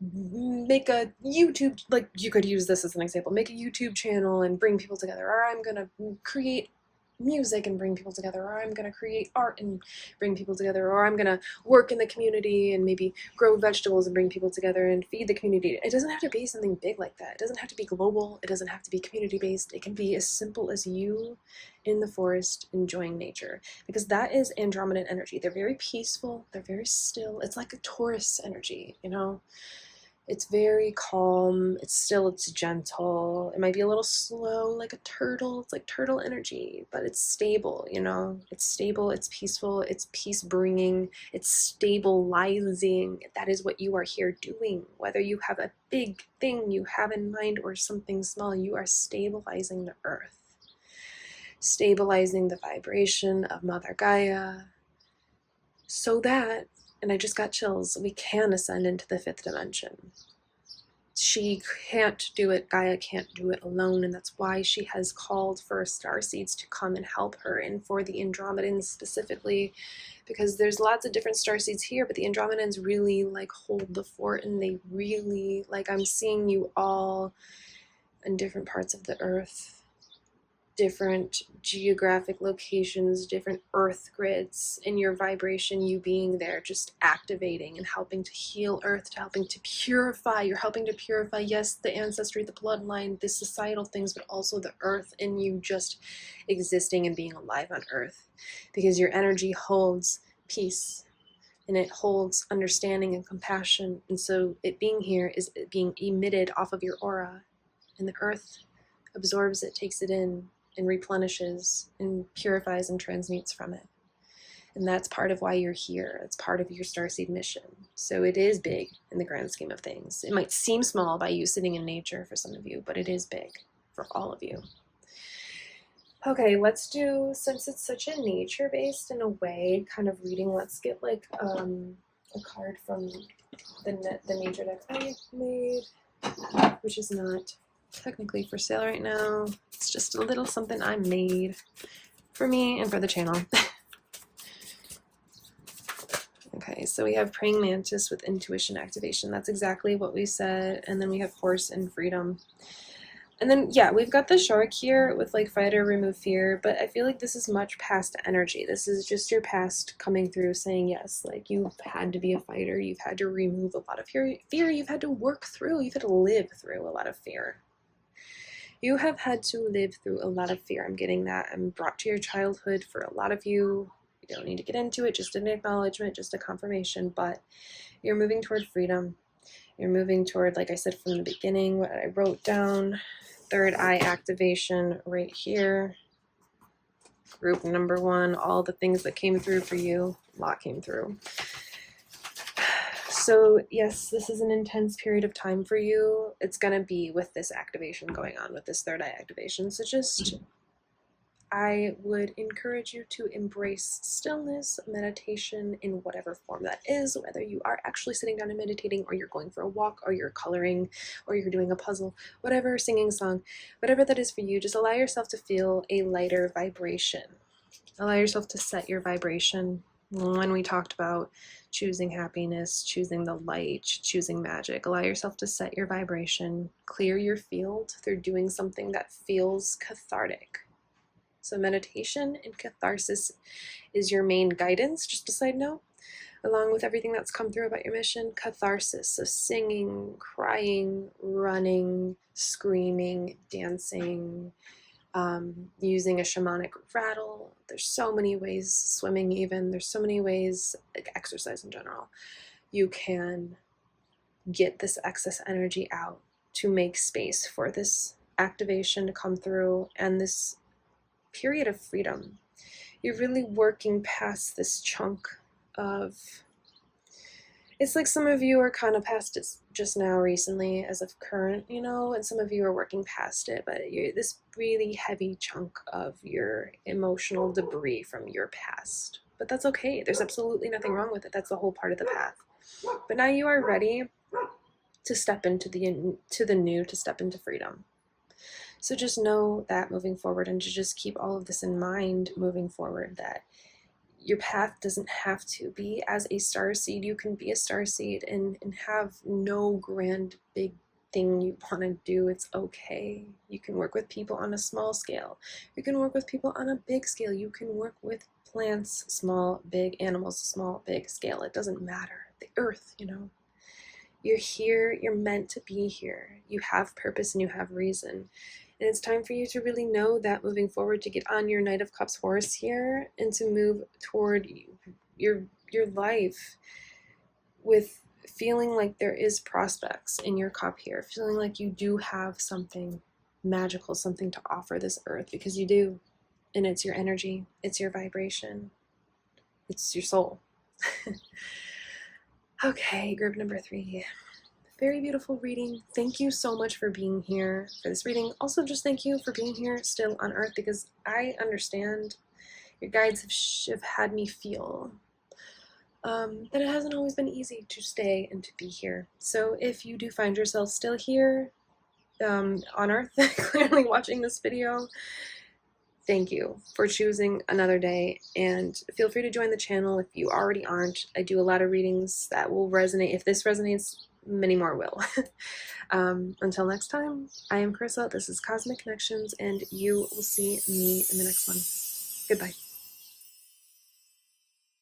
make a YouTube, like you could use this as an example, make a YouTube channel and bring people together, or I'm gonna create music and bring people together, or I'm gonna create art and bring people together, or I'm gonna work in the community and maybe grow vegetables and bring people together and feed the community. It doesn't have to be something big like that. It doesn't have to be global. It doesn't have to be community based. It can be as simple as you in the forest enjoying nature, because that is Andromedan energy. They're very peaceful, they're very still. It's like a Taurus energy, you know. It's very calm, it's still, it's gentle. It might be a little slow like a turtle. It's like turtle energy, but it's stable, you know? It's stable, it's peaceful, it's peace bringing, it's stabilizing. That is what you are here doing. Whether you have a big thing you have in mind or something small, you are stabilizing the earth. Stabilizing the vibration of Mother Gaia so that, and I just got chills, we can ascend into the 5th dimension. She can't do it, Gaia can't do it alone, and that's why she has called for starseeds to come and help her, and for the Andromedans specifically, because there's lots of different starseeds here, but the Andromedans really like hold the fort, and they really, like, I'm seeing you all in different parts of the earth, different geographic locations, different earth grids, in your vibration, you being there, just activating and helping to heal earth, to helping to purify. You're helping to purify, yes, the ancestry, the bloodline, the societal things, but also the earth in you just existing and being alive on earth, because your energy holds peace and it holds understanding and compassion, and so it being here is being emitted off of your aura, and the earth absorbs it, takes it in, and replenishes and purifies and transmutes from it. And that's part of why you're here. It's part of your Starseed mission. So it is big in the grand scheme of things. It might seem small by you sitting in nature for some of you, but it is big for all of you. Okay, let's do, since it's such a nature-based in a way kind of reading, let's get like a card from the nature deck I made, which is not technically for sale right now. It's just a little something I made for me and for the channel. Okay, so we have praying mantis with intuition activation. That's exactly what we said. And then we have horse and freedom. And then, yeah, we've got the shark here with like fighter, remove fear, but I feel like this is much past energy. This is just your past coming through saying, yes, like you've had to be a fighter. You've had to remove a lot of fear. You've had to work through. You've had to live through a lot of fear. You have had to live through a lot of fear. I'm getting that. I'm brought to your childhood for a lot of you. You don't need to get into it, just an acknowledgement, just a confirmation, but you're moving toward freedom. You're moving toward, like I said from the beginning, what I wrote down, third eye activation right here. Group number 1, all the things that came through for you, a lot came through. So yes, this is an intense period of time for you. It's going to be with this activation going on, with this third eye activation. So just, I would encourage you to embrace stillness, meditation in whatever form that is, whether you are actually sitting down and meditating, or you're going for a walk, or you're coloring, or you're doing a puzzle, whatever, singing a song, whatever that is for you. Just allow yourself to feel a lighter vibration. Allow yourself to set your vibration. When we talked about choosing happiness, choosing the light, choosing magic, allow yourself to set your vibration, clear your field through doing something that feels cathartic. So meditation and catharsis is your main guidance, just a side note, along with everything that's come through about your mission. Catharsis, so singing, crying, running, screaming, dancing, using a shamanic rattle. There's so many ways, swimming even, there's so many ways, like exercise in general, you can get this excess energy out to make space for this activation to come through and this period of freedom. You're really working past this chunk of, it's like some of you are kind of past it just now recently as of current, you know, and some of you are working past it, but you're this really heavy chunk of your emotional debris from your past. But that's okay. There's absolutely nothing wrong with it. That's the whole part of the path. But now you are ready to step into the new, to step into freedom. So just know that moving forward, and to just keep all of this in mind moving forward, that your path doesn't have to be as a starseed. You can be a starseed and have no grand big thing you want to do. It's okay. You can work with people on a small scale. You can work with people on a big scale. You can work with plants, small, big, animals, small, big scale. It doesn't matter. The earth, you know. You're here, you're meant to be here. You have purpose and you have reason. And it's time for you to really know that moving forward, to get on your Knight of Cups horse here and to move toward your life with feeling like there is prospects in your cup here, feeling like you do have something magical, something to offer this earth, because you do. And it's your energy, it's your vibration, it's your soul. Okay, group number 3. Very beautiful reading. Thank you so much for being here for this reading. Also, just thank you for being here still on Earth, because I understand your guides have had me feel that it hasn't always been easy to stay and to be here. So if you do find yourself still here on Earth, clearly watching this video, thank you for choosing another day, and feel free to join the channel if you already aren't. I do a lot of readings that will resonate. If this resonates, many more will. Until next time, I am Carissa, this is Cosmic Connections, and you will see me in the next one. Goodbye.